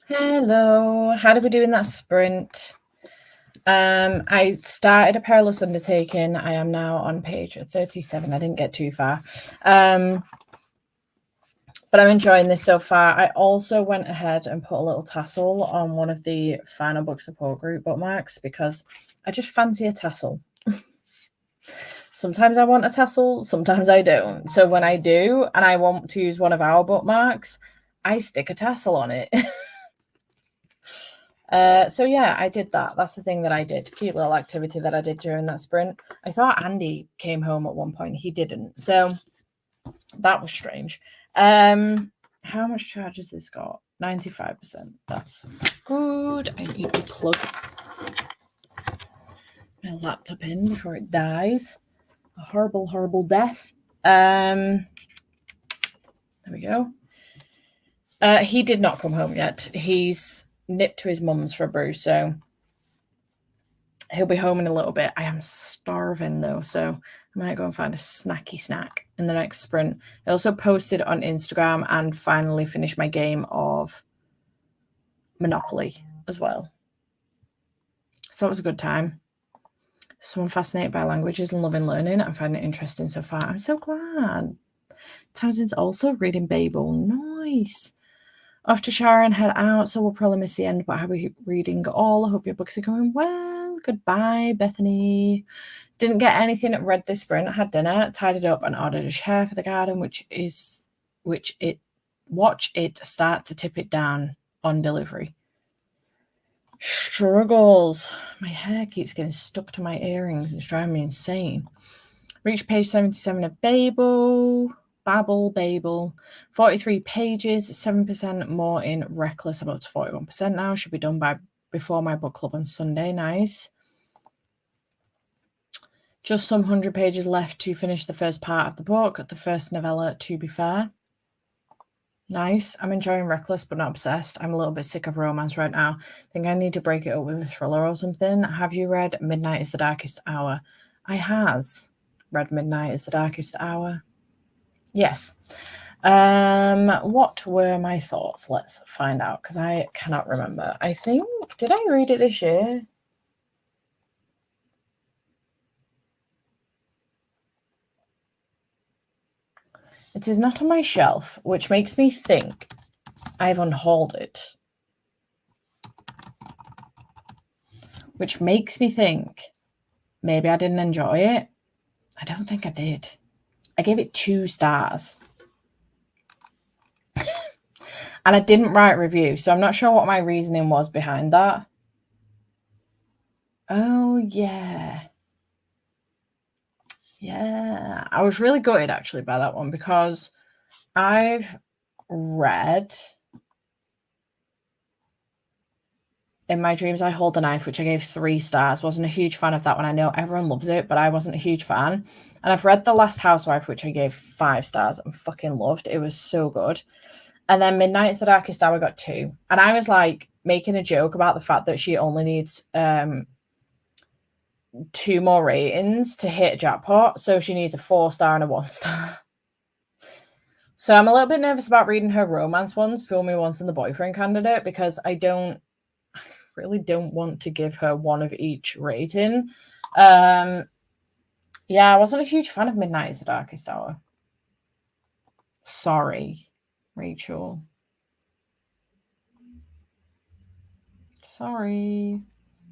Speaker 1: Hello. How did we do in that sprint? I started a perilous undertaking. I am now on page 37. I didn't get too far. But I'm enjoying this so far. I also went ahead and put a little tassel on one of the final book support group bookmarks because I just fancy a tassel. Sometimes I want a tassel, sometimes I don't. So when I do, and I want to use one of our bookmarks, I stick a tassel on it. So yeah, I did that. That's the thing that I did. Cute little activity that I did during that sprint. I thought Andy came home at one point. He didn't. So that was strange. How much charge has this got? 95%. That's good. I need to plug my laptop in before it dies. A horrible, horrible death. There we go. He did not come home yet. He's nipped to his mum's for a brew, so he'll be home in a little bit. I am starving though, so I might go and find a snacky snack in the next sprint. I also posted on Instagram and finally finished my game of Monopoly as well. So that was a good time. Someone fascinated by languages and loving learning. I'm finding it interesting so far. I'm so glad. Townsend's also reading Babel. Nice. Off to shower and head out, so we'll probably miss the end, but happy reading all. I hope your books are going well. Goodbye, Bethany. Didn't get anything read this sprint. Had dinner, tidied up, and ordered a chair for the garden, watch it start to tip it down on delivery. Struggles. My hair keeps getting stuck to my earrings. It's driving me insane. Reached page 77 of Babel. 43 pages, 7% more in Reckless. I'm up to 41% now. Should be done by before my book club on Sunday. Nice. Just some 100 pages left to finish the first part of the book, the first novella, to be fair. Nice. I'm enjoying Reckless, but not obsessed. I'm a little bit sick of romance right now. Think I need to break it up with a thriller or something. Have you read Midnight is the Darkest Hour? I has read Midnight is the Darkest Hour. Yes. What were my thoughts? Let's find out, because I cannot remember. I think, did I read it this year? It is not on my shelf, which makes me think I've unhauled it. Which makes me think maybe I didn't enjoy it. I don't think I did. I gave it 2 stars. And I didn't write a review, so I'm not sure what my reasoning was behind that. Oh, yeah. Yeah. I was really gutted, actually, by that one, because I've read In My Dreams I Hold the Knife, which I gave 3 stars. Wasn't a huge fan of that one. I know everyone loves it, but I wasn't a huge fan. And I've read The Last Housewife, which I gave 5 stars and fucking loved. It was so good. And then Midnight's the Darkest Hour got 2. And I was like making a joke about the fact that she only needs 2 more ratings to hit jackpot. So she needs a 4 star and a 1 star. So I'm a little bit nervous about reading her romance ones, Fool Me Once and The Boyfriend Candidate, because I really don't want to give her one of each rating. Yeah, I wasn't a huge fan of Midnight is the Darkest Hour. Sorry, Rachel. Sorry.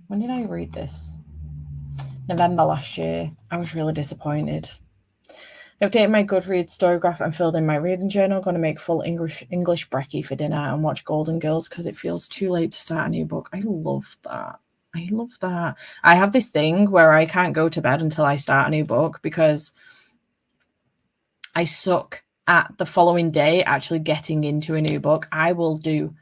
Speaker 1: When did I read this? November last year. I was really disappointed. I updated my Goodreads Storygraph and filled in my reading journal. Going to make full English brekkie for dinner and watch Golden Girls because it feels too late to start a new book. I love that. I love that. I have this thing where I can't go to bed until I start a new book because I suck at the following day actually getting into a new book. I will do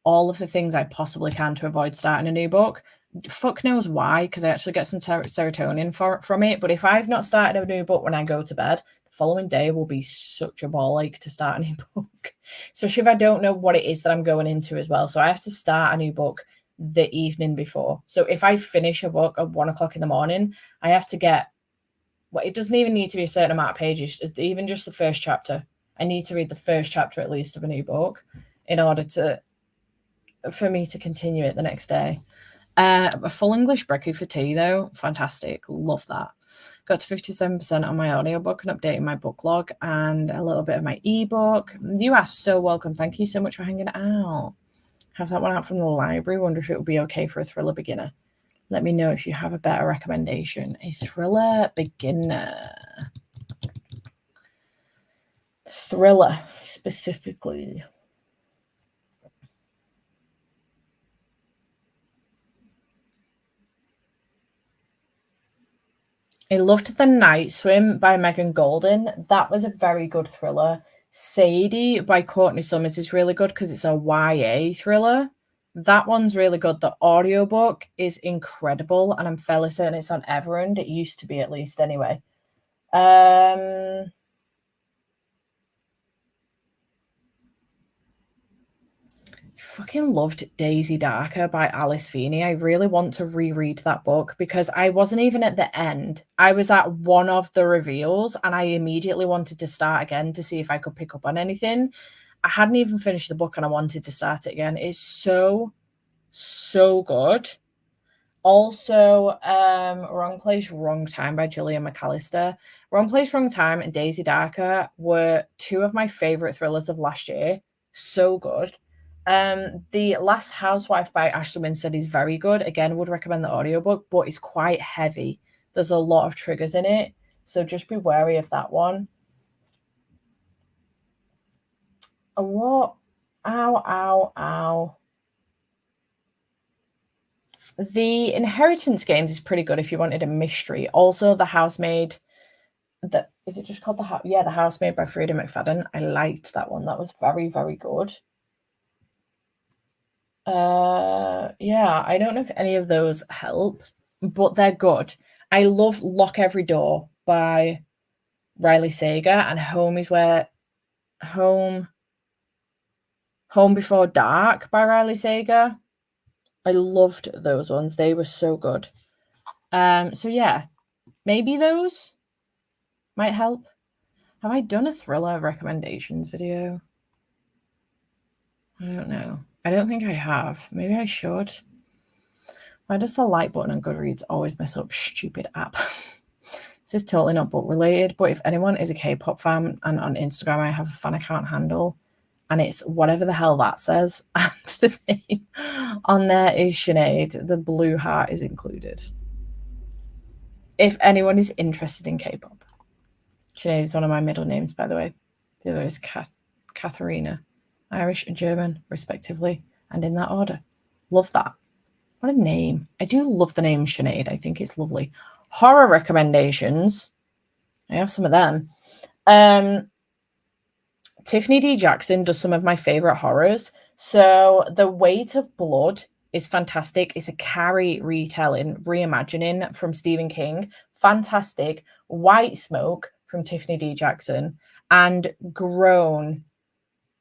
Speaker 1: all of the things I possibly can to avoid starting a new book. Fuck knows why, because I actually get some serotonin from it. But if I've not started a new book when I go to bed, the following day will be such a ball ache to start a new book, especially if I don't know what it is that I'm going into as well. So I have to start a new book the evening before. So if I finish a book at 1 o'clock in the morning, I have to get, well, it doesn't even need to be a certain amount of pages, even just the first chapter. I need to read the first chapter at least of a new book in order to for me to continue it the next day. A full English brekkie for tea though, fantastic, love that. Got to 57% on my audiobook and updating my book log and a little bit of my ebook. You are so welcome. Thank you so much for hanging out. Have that one out from the library. Wonder if it would be okay for a thriller beginner. Let me know if you have a better recommendation. A thriller beginner. Thriller specifically. I loved The Night Swim by Megan Golden. That was a very good thriller. Sadie by Courtney Summers is really good because it's a YA thriller. That one's really good. The audiobook is incredible, and I'm fairly certain it's on Everend. It used to be, at least, anyway. Fucking loved Daisy Darker by Alice Feeney. I really want to reread that book because I wasn't even at the end. I was at one of the reveals and I immediately wanted to start again to see if I could pick up on anything. I hadn't even finished the book and I wanted to start it again. It's so, so good. Also, Wrong Place, Wrong Time by Gillian McAllister. Wrong Place, Wrong Time and Daisy Darker were two of my favourite thrillers of last year. So good. The Last Housewife by Ashley Winstead is very good. Again, would recommend the audiobook, but it's quite heavy. There's a lot of triggers in it, so just be wary of that one. What? Ow, ow, ow. The Inheritance Games is pretty good if you wanted a mystery. Also, The Housemaid. Is it just called The Housemaid by Frida McFadden. I liked that one. That was very, very good. Yeah, I don't know if any of those help, but they're good. I love Lock Every Door by Riley Sager, and Home Home Before Dark by Riley Sager. I loved those ones. They were so good. So yeah, maybe those might help. Have I done a thriller recommendations video? I don't know. I don't think I have. Maybe I should. Why does the like button on Goodreads always mess up? Stupid app. This is totally not book related, but if anyone is a K-pop fan and on Instagram I have a fan account handle and it's whatever the hell that says, and the name on there is Sinead. The blue heart is included. If anyone is interested in K-pop. Sinead is one of my middle names, by the way. The other is Katharina. Irish and German, respectively, and in that order. Love that. What a name. I do love the name Sinead. I think it's lovely. Horror recommendations. I have some of them. Tiffany D. Jackson does some of my favorite horrors. So The Weight of Blood is fantastic. It's a Carrie retelling, reimagining from Stephen King. Fantastic. White Smoke from Tiffany D. Jackson. And Grown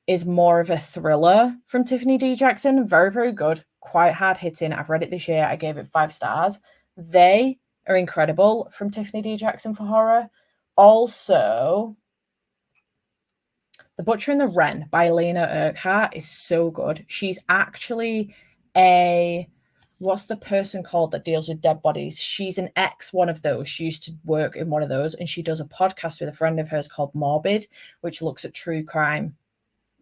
Speaker 1: is more of a thriller from Tiffany D. Jackson. Very, very good. Quite hard hitting. I've read it this year. I gave it 5 stars. They are incredible from Tiffany D. Jackson for horror. Also, The Butcher and the Wren by Lena Urquhart is so good. She's actually what's the person called that deals with dead bodies? She's an ex one of those. She used to work in one of those, and she does a podcast with a friend of hers called Morbid, which looks at true crime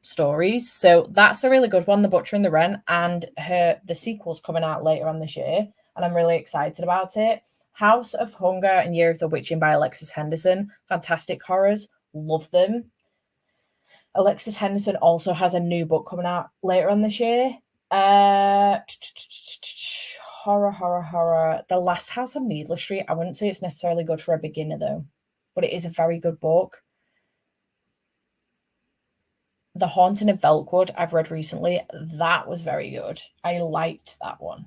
Speaker 1: stories. So that's a really good one, The Butcher and the Wren, and the sequel's coming out later on this year, and I'm really excited about it. House of Hunger and Year of the Witching by Alexis Henderson. Fantastic horrors. Love them. Alexis Henderson also has a new book coming out later on this year. Horror. The Last House on Needler Street. I wouldn't say it's necessarily good for a beginner though, but it is a very good book. The Haunting of Velkwood I've read recently. That was very good. I liked that one.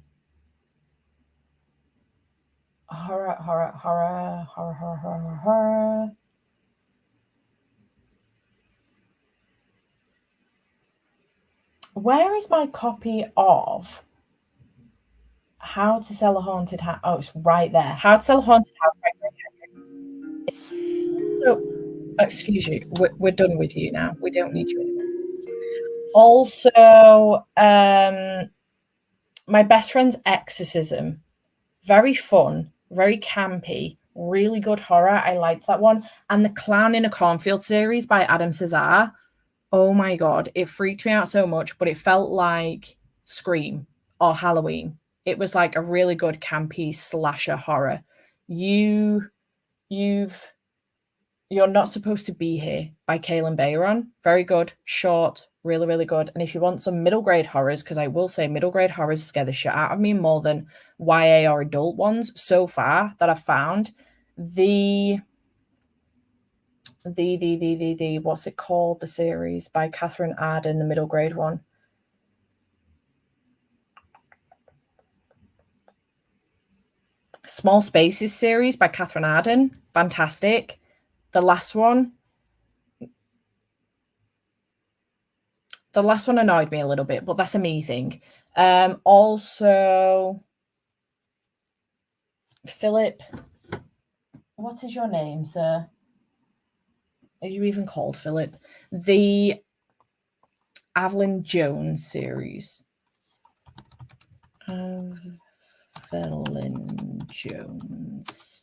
Speaker 1: Horror. Where is my copy of How to Sell a Haunted House? Oh, it's right there. How to Sell a Haunted House by Greg Hendricks. So Excuse you. We're done with you now. We don't need you anymore. Also, my best friend's exorcism. Very fun, very campy, really good horror. I liked that one. And the Clown in a Cornfield series by Adam Cesar. Oh my god, it freaked me out so much, but it felt like Scream or Halloween. It was like a really good campy slasher horror. You you've You're Not Supposed to Be Here by Kaylin Bayron. Very good, short, really, really good. And if you want some middle grade horrors, because I will say middle grade horrors scare the shit out of me more than YA or adult ones so far that I've found. The what's it called? The series by Catherine Arden, the middle grade one. Small Spaces series by Catherine Arden. Fantastic. The last one annoyed me a little bit, but that's a me thing. Also, Philip, what is your name, sir? Are you even called Philip? The Evelyn Jones series. Evelyn Jones.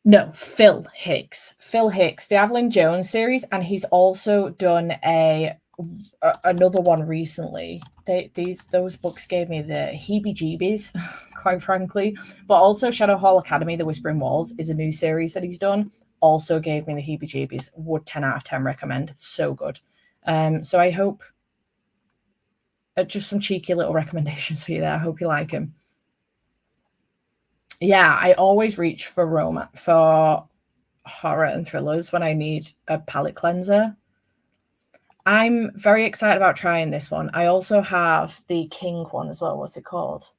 Speaker 1: No, Phil Hicks. Phil Hicks, the Evelyn Jones series, and he's also done another one recently. Those books gave me the heebie-jeebies, quite frankly. But also Shadow Hall Academy, The Whispering Walls is a new series that he's done. Also gave me the heebie-jeebies. Would 10 out of 10 recommend. It's so good. So I hope just some cheeky little recommendations for you there. I hope you like them. Yeah, I always reach for for horror and thrillers when I need a palate cleanser. I'm very excited about trying this one. I also have the King one as well. What's it called?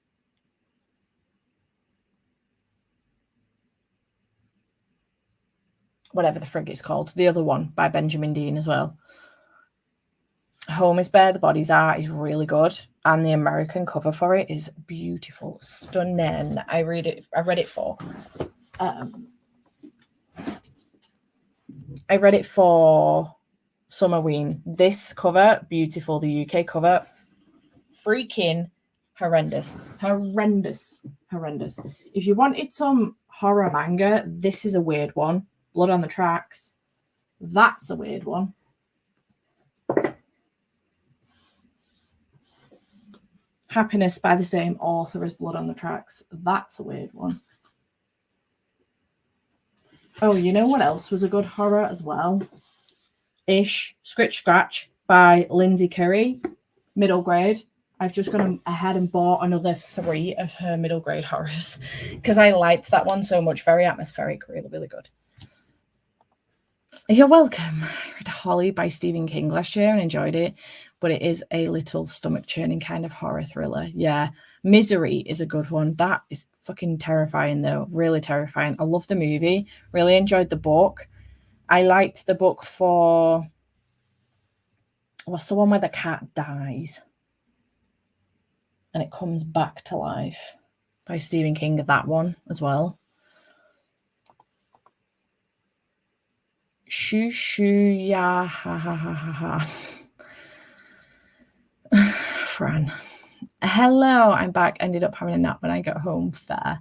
Speaker 1: Whatever the frig it's called. The other one by Benjamin Dean as well. Home is Where the Bodies Are is really good, and the American cover for it is beautiful, stunning. I read it for Summerween. This cover, beautiful. The UK cover, freaking horrendous. If you wanted some horror manga, this is a weird one. Blood on the Tracks. That's a weird one. Happiness by the same author as Blood on the Tracks. That's a weird one. Oh, you know what else was a good horror as well? Scritch Scratch by Lindsay Curry, middle grade. I've just gone ahead and bought another 3 of her middle grade horrors because I liked that one so much. Very atmospheric, really, really good. You're welcome. I read Holly by Stephen King last year and enjoyed it, but it is a little stomach churning kind of horror thriller. Yeah. Misery is a good one. That is fucking terrifying, though. Really terrifying. I love the movie. Really enjoyed the book. I liked the book for what's the one where the cat dies and it comes back to life by Stephen King. That one as well. Shoo shoo ya ha ha ha ha ha. Fran. Hello, I'm back. Ended up having a nap when I got home. Fair.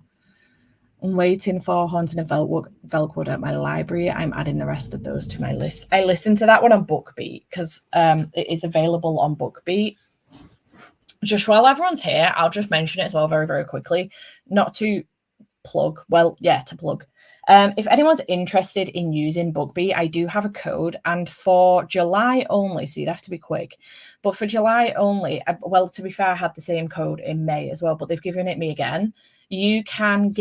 Speaker 1: I'm waiting for Haunting of Velkwood at my library. I'm adding the rest of those to my list. I listened to that one on BookBeat because it is available on BookBeat. Just while everyone's here, I'll just mention it as well very, very quickly. Not to plug. Well, yeah, to plug. If anyone's interested in using BookBeat, I do have a code, and for July only, so you'd have to be quick. But for July only, well, to be fair, I had the same code in May as well, but they've given it me again. You can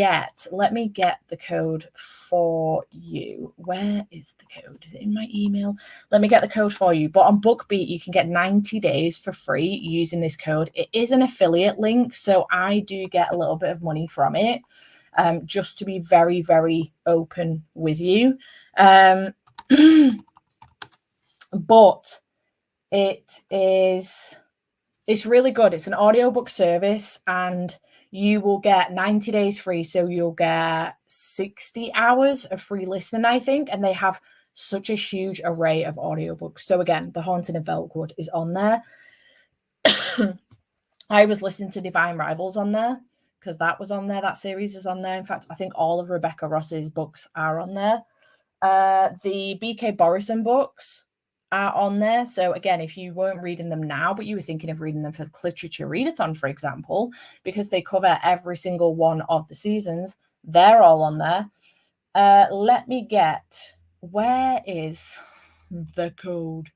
Speaker 1: let me get the code for you. Where is the code? Is it in my email? Let me get the code for you. But on BookBeat, you can get 90 days for free using this code. It is an affiliate link, so I do get a little bit of money from it. Just to be very, very open with you. But it's really good. It's an audiobook service, and you will get 90 days free. So you'll get 60 hours of free listening, I think. And they have such a huge array of audiobooks. So again, The Haunting of Velkwood is on there. I was listening to Divine Rivals on there because that was on there. That series is on there. In fact, I think all of Rebecca Ross's books are on there. The B.K. Borison books are on there. So again, if you weren't reading them now, but you were thinking of reading them for the Literature Readathon, for example, because they cover every single one of the seasons, they're all on there. Let me get, where is the code?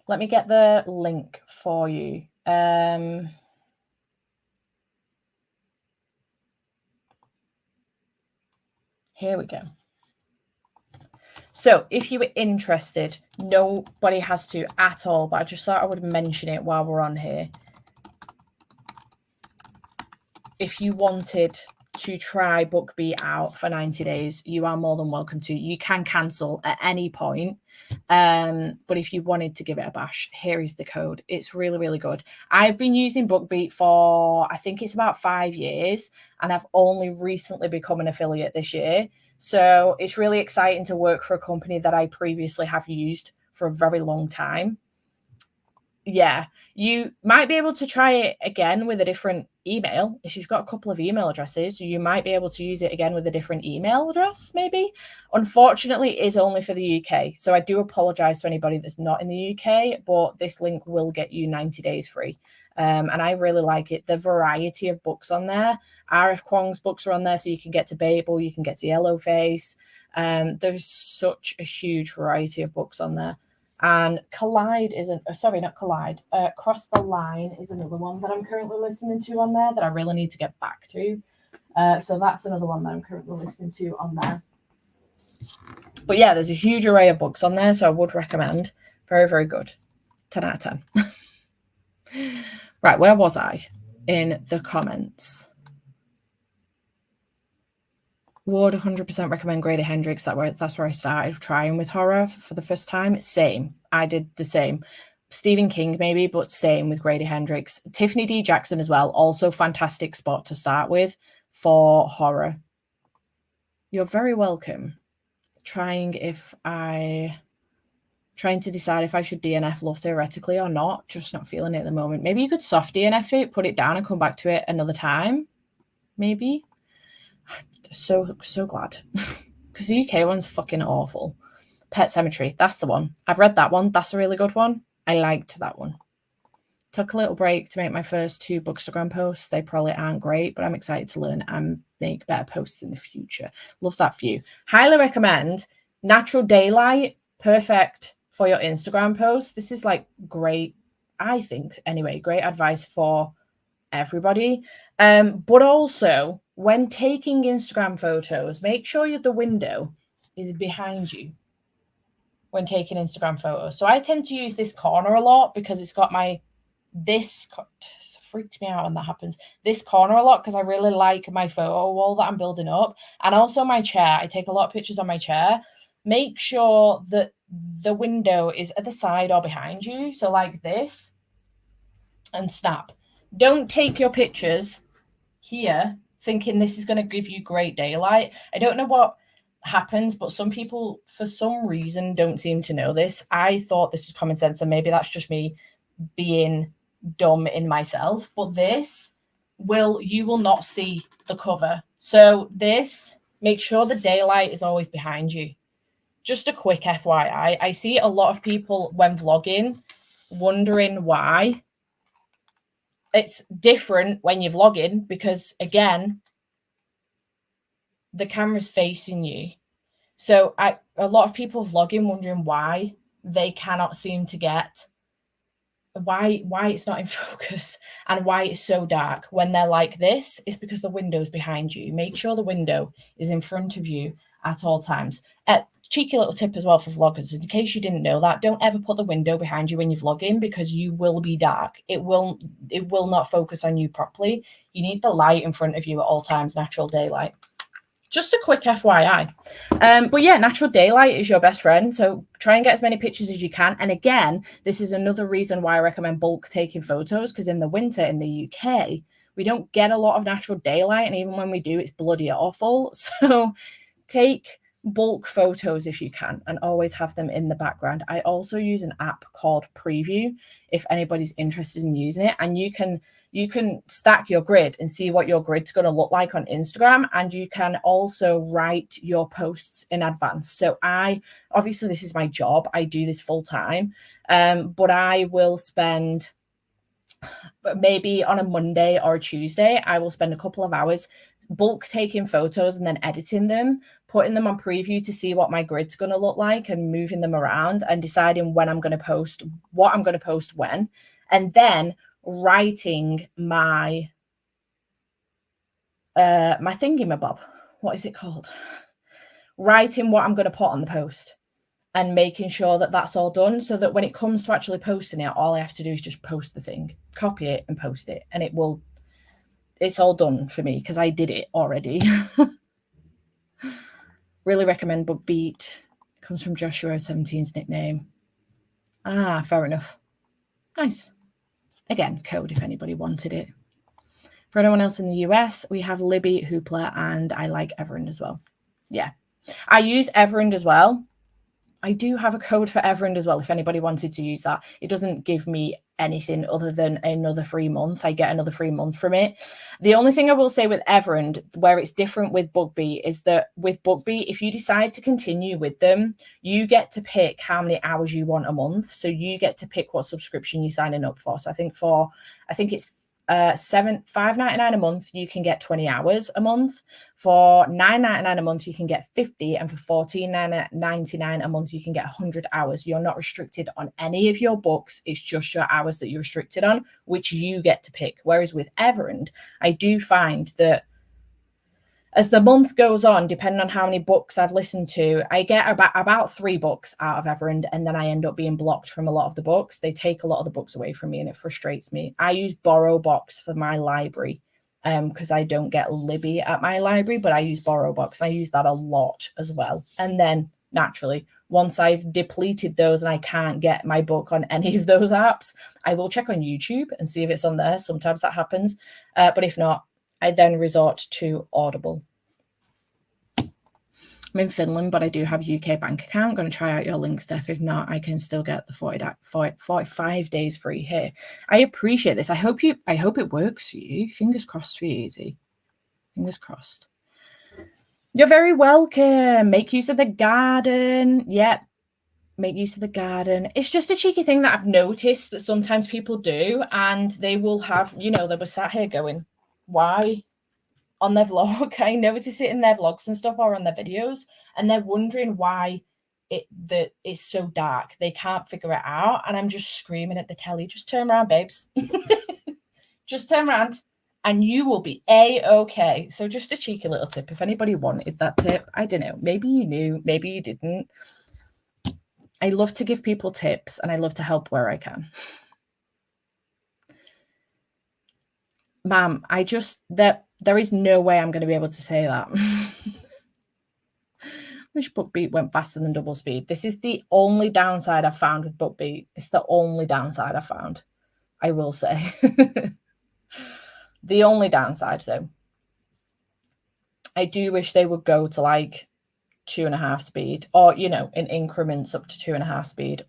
Speaker 1: Let me get the link for you. Here we go. So if you were interested, nobody has to at all, but I just thought I would mention it while we're on here. If you wanted to try BookBeat out for 90 days, you are more than welcome to. You can cancel at any point. But if you wanted to give it a bash, here is the code. It's really, really good. I've been using BookBeat for, I think it's about 5 years, and I've only recently become an affiliate this year. So it's really exciting to work for a company that I previously have used for a very long time. Yeah, you might be able to try it again with a different email. If you've got a couple of email addresses, you might be able to use it again with a different email address, maybe. Unfortunately, it is only for the UK. So I do apologize to anybody that's not in the UK, but this link will get you 90 days free. And I really like it. The variety of books on there. R.F. Kuang's books are on there, so you can get to Babel, you can get to Yellowface. There's such a huge variety of books on there. And Collide isn't, sorry, not Collide. Cross the Line is another one that I'm currently listening to on there that I really need to get back to. So that's another one that I'm currently listening to on there. But yeah, there's a huge array of books on there, so I would recommend. Very, very good. 10 out of 10. Right, where was I? In the comments. Would 100% recommend Grady Hendrix. That's where I started trying with horror for the first time. Same. I did the same. Stephen King maybe, but same with Grady Hendrix. Tiffany D. Jackson as well. Also fantastic spot to start with for horror. You're very welcome. Trying to decide if I should DNF Love theoretically or not. Just not feeling it at the moment. Maybe you could soft DNF it, put it down and come back to it another time. Maybe. So glad. Because the UK one's fucking awful. Pet Cemetery, that's the one. I've read that one. That's a really good one. I liked that one. Took a little break to make my first 2 Bookstagram posts. They probably aren't great, but I'm excited to learn and make better posts in the future. Love that for you. Highly recommend Natural Daylight. Perfect for your Instagram posts. This is like great, I think, anyway, great advice for everybody. But also, when taking Instagram photos, make sure the window is behind you when taking Instagram photos. So I tend to use this corner a lot because it's got this freaks me out when that happens. This corner a lot because I really like my photo wall that I'm building up. And also my chair. I take a lot of pictures on my chair. Make sure that the window is at the side or behind you. So like this, and snap. Don't take your pictures here thinking this is going to give you great daylight. I don't know what happens, but some people, for some reason, don't seem to know this. I thought this was common sense, and maybe that's just me being dumb in myself. But you will not see the cover. So this, make sure the daylight is always behind you. Just a quick FYI. I see a lot of people when vlogging wondering why. It's different when you're vlogging because, again, the camera's facing you. So a lot of people vlogging wondering why they cannot seem to get why it's not in focus and why it's so dark when they're like this. It's because the window's behind you. Make sure the window is in front of you at all times. Cheeky little tip as well for vloggers, in case you didn't know that, don't ever put the window behind you when you're vlogging because you will be dark. It will not focus on you properly. You need the light in front of you at all times, natural daylight. Just a quick FYI. But yeah, natural daylight is your best friend. So try and get as many pictures as you can. And again, this is another reason why I recommend bulk taking photos, because in the winter in the UK, we don't get a lot of natural daylight. And even when we do, it's bloody awful. So take bulk photos if you can, and always have them in the background. I also use an app called Preview if anybody's interested in using it, and you can stack your grid and see what your grid's going to look like on Instagram, and you can also write your posts in advance. So obviously this is my job, I do this full time, but I will spend, maybe on a Monday or a Tuesday, I will spend a couple of hours bulk taking photos and then editing them, putting them on Preview to see what my grid's going to look like, and moving them around and deciding when I'm going to post, what I'm going to post when, and then writing my my thingamabob. What is it called? Writing what I'm going to put on the post and making sure that that's all done, so that when it comes to actually posting it, all I have to do is just post the thing, copy it and post it, and it's all done for me because I did it already. Really recommend BookBeat. Comes from Joshua 17's nickname. Fair enough. Nice. Again, code if anybody wanted it. For anyone else in the US, we have Libby, Hoopla, and I like Everend as well. Yeah. I use Everend as well. I do have a code for Everend as well, if anybody wanted to use that. It doesn't give me anything other than another free month. I get another free month from it. The only thing I will say with Everend, where it's different with BookBeat, is that with BookBeat, if you decide to continue with them, you get to pick how many hours you want a month. So you get to pick what subscription you're signing up for. So I think it's $5.99 a month, you can get 20 hours a month. For $9.99 a month, you can get 50, and for $14.99 a month, you can get 100 hours. You're not restricted on any of your books. It's just your hours that you're restricted on, which you get to pick. Whereas with Everend, I do find that as the month goes on, depending on how many books I've listened to, I get about 3 books out of Everend, and then I end up being blocked from a lot of the books. They take a lot of the books away from me, and it frustrates me. I use BorrowBox for my library because I don't get Libby at my library, but I use BorrowBox. I use that a lot as well. And then naturally, once I've depleted those and I can't get my book on any of those apps, I will check on YouTube and see if it's on there. Sometimes that happens. But if not, I then resort to Audible. I'm in Finland, but I do have a UK bank account. I'm going to try out your link, Steph. If not, I can still get the 45 days free here. I appreciate this. I hope it works for you. Fingers crossed for you, Easy. Fingers crossed. You're very welcome. Make use of the garden. Yep. Make use of the garden. It's just a cheeky thing that I've noticed that sometimes people do, and they will have, they were sat here going, why? On their vlog, I notice it in their vlogs and stuff, or on their videos, and they're wondering why it's so dark. They can't figure it out, and I'm just screaming at the telly, just turn around, babes. Just turn around and you will be A-okay. So just a cheeky little tip. If anybody wanted that tip, I don't know, maybe you knew, maybe you didn't. I love to give people tips, and I love to help where I can. Ma'am, there is no way I'm going to be able to say that. Wish BookBeat went faster than double speed. This is the only downside I've found with BookBeat. It's the only downside I've found, I will say. The only downside, though, I do wish they would go to like 2.5 speed, or, in increments up to 2.5 speed,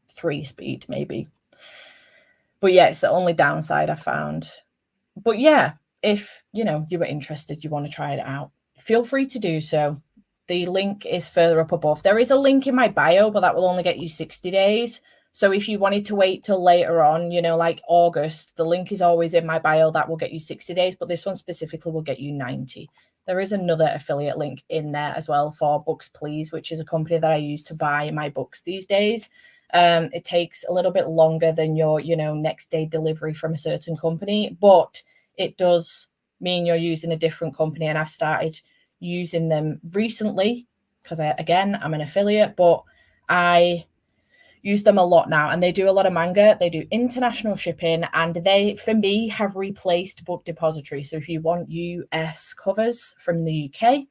Speaker 1: 3 speed, maybe. But yeah, it's the only downside I found. But yeah, if, you were interested, you want to try it out, feel free to do so. The link is further up above. There is a link in my bio, but that will only get you 60 days. So if you wanted to wait till later on, like August, the link is always in my bio. That will get you 60 days, but this one specifically will get you 90. There is another affiliate link in there as well for Books Please, which is a company that I use to buy my books these days. It takes a little bit longer than your, next day delivery from a certain company, but it does mean you're using a different company. And I've started using them recently because I'm an affiliate, but I use them a lot now, and they do a lot of manga. They do international shipping, and they, for me, have replaced Book Depository. So if you want US covers from the UK,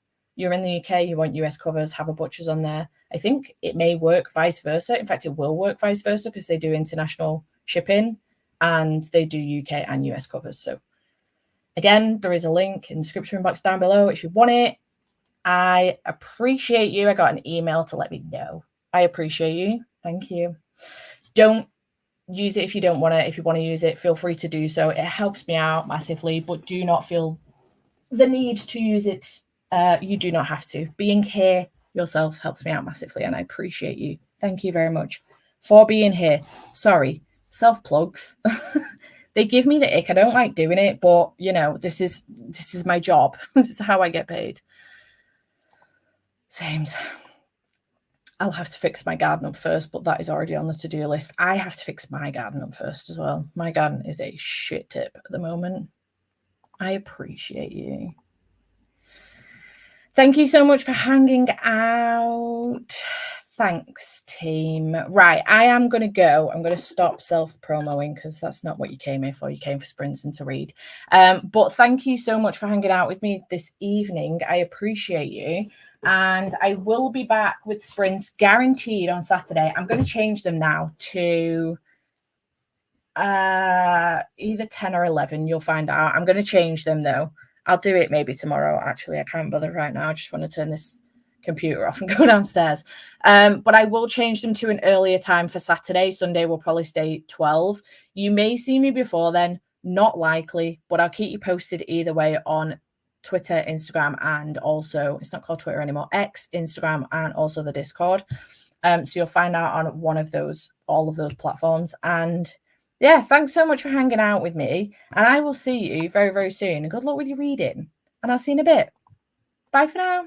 Speaker 1: you're in the UK, you want US covers, have a Butchers on there. I think it may work vice versa. In fact, it will work vice versa because they do international shipping and they do UK and US covers. So again, there is a link in the description box down below if you want it. I appreciate you. I got an email to let me know. I appreciate you. Thank you. Don't use it if you don't want it. If you want to use it, feel free to do so. It helps me out massively, but do not feel the need to use it. You do not have to. Being here yourself helps me out massively, and I appreciate you. Thank you very much for being here. Sorry, self plugs. They give me the ick. I don't like doing it, but you know, this is my job. This is how I get paid. Sames. I'll have to fix my garden up first, but that is already on the to-do list. I have to fix my garden up first as well. My garden is a shit tip at the moment. I appreciate you. Thank you so much for hanging out. Thanks, team. Right, I am going to go. I'm going to stop self-promoing because that's not what you came here for. You came for sprints and to read. But thank you so much for hanging out with me this evening. I appreciate you. And I will be back with sprints guaranteed on Saturday. I'm going to change them now to either 10 or 11. You'll find out. I'm going to change them though. I'll do it maybe tomorrow. Actually, I can't bother right now. I just want to turn this computer off and go downstairs. But I will change them to an earlier time for Saturday. Sunday will probably stay 12. You may see me before then. Not likely, but I'll keep you posted either way on Twitter, Instagram, and also, it's not called Twitter anymore, X, Instagram, and also the Discord. So you'll find out on one of those, all of those platforms. And yeah, thanks so much for hanging out with me. And I will see you very, very soon. And good luck with your reading. And I'll see you in a bit. Bye for now.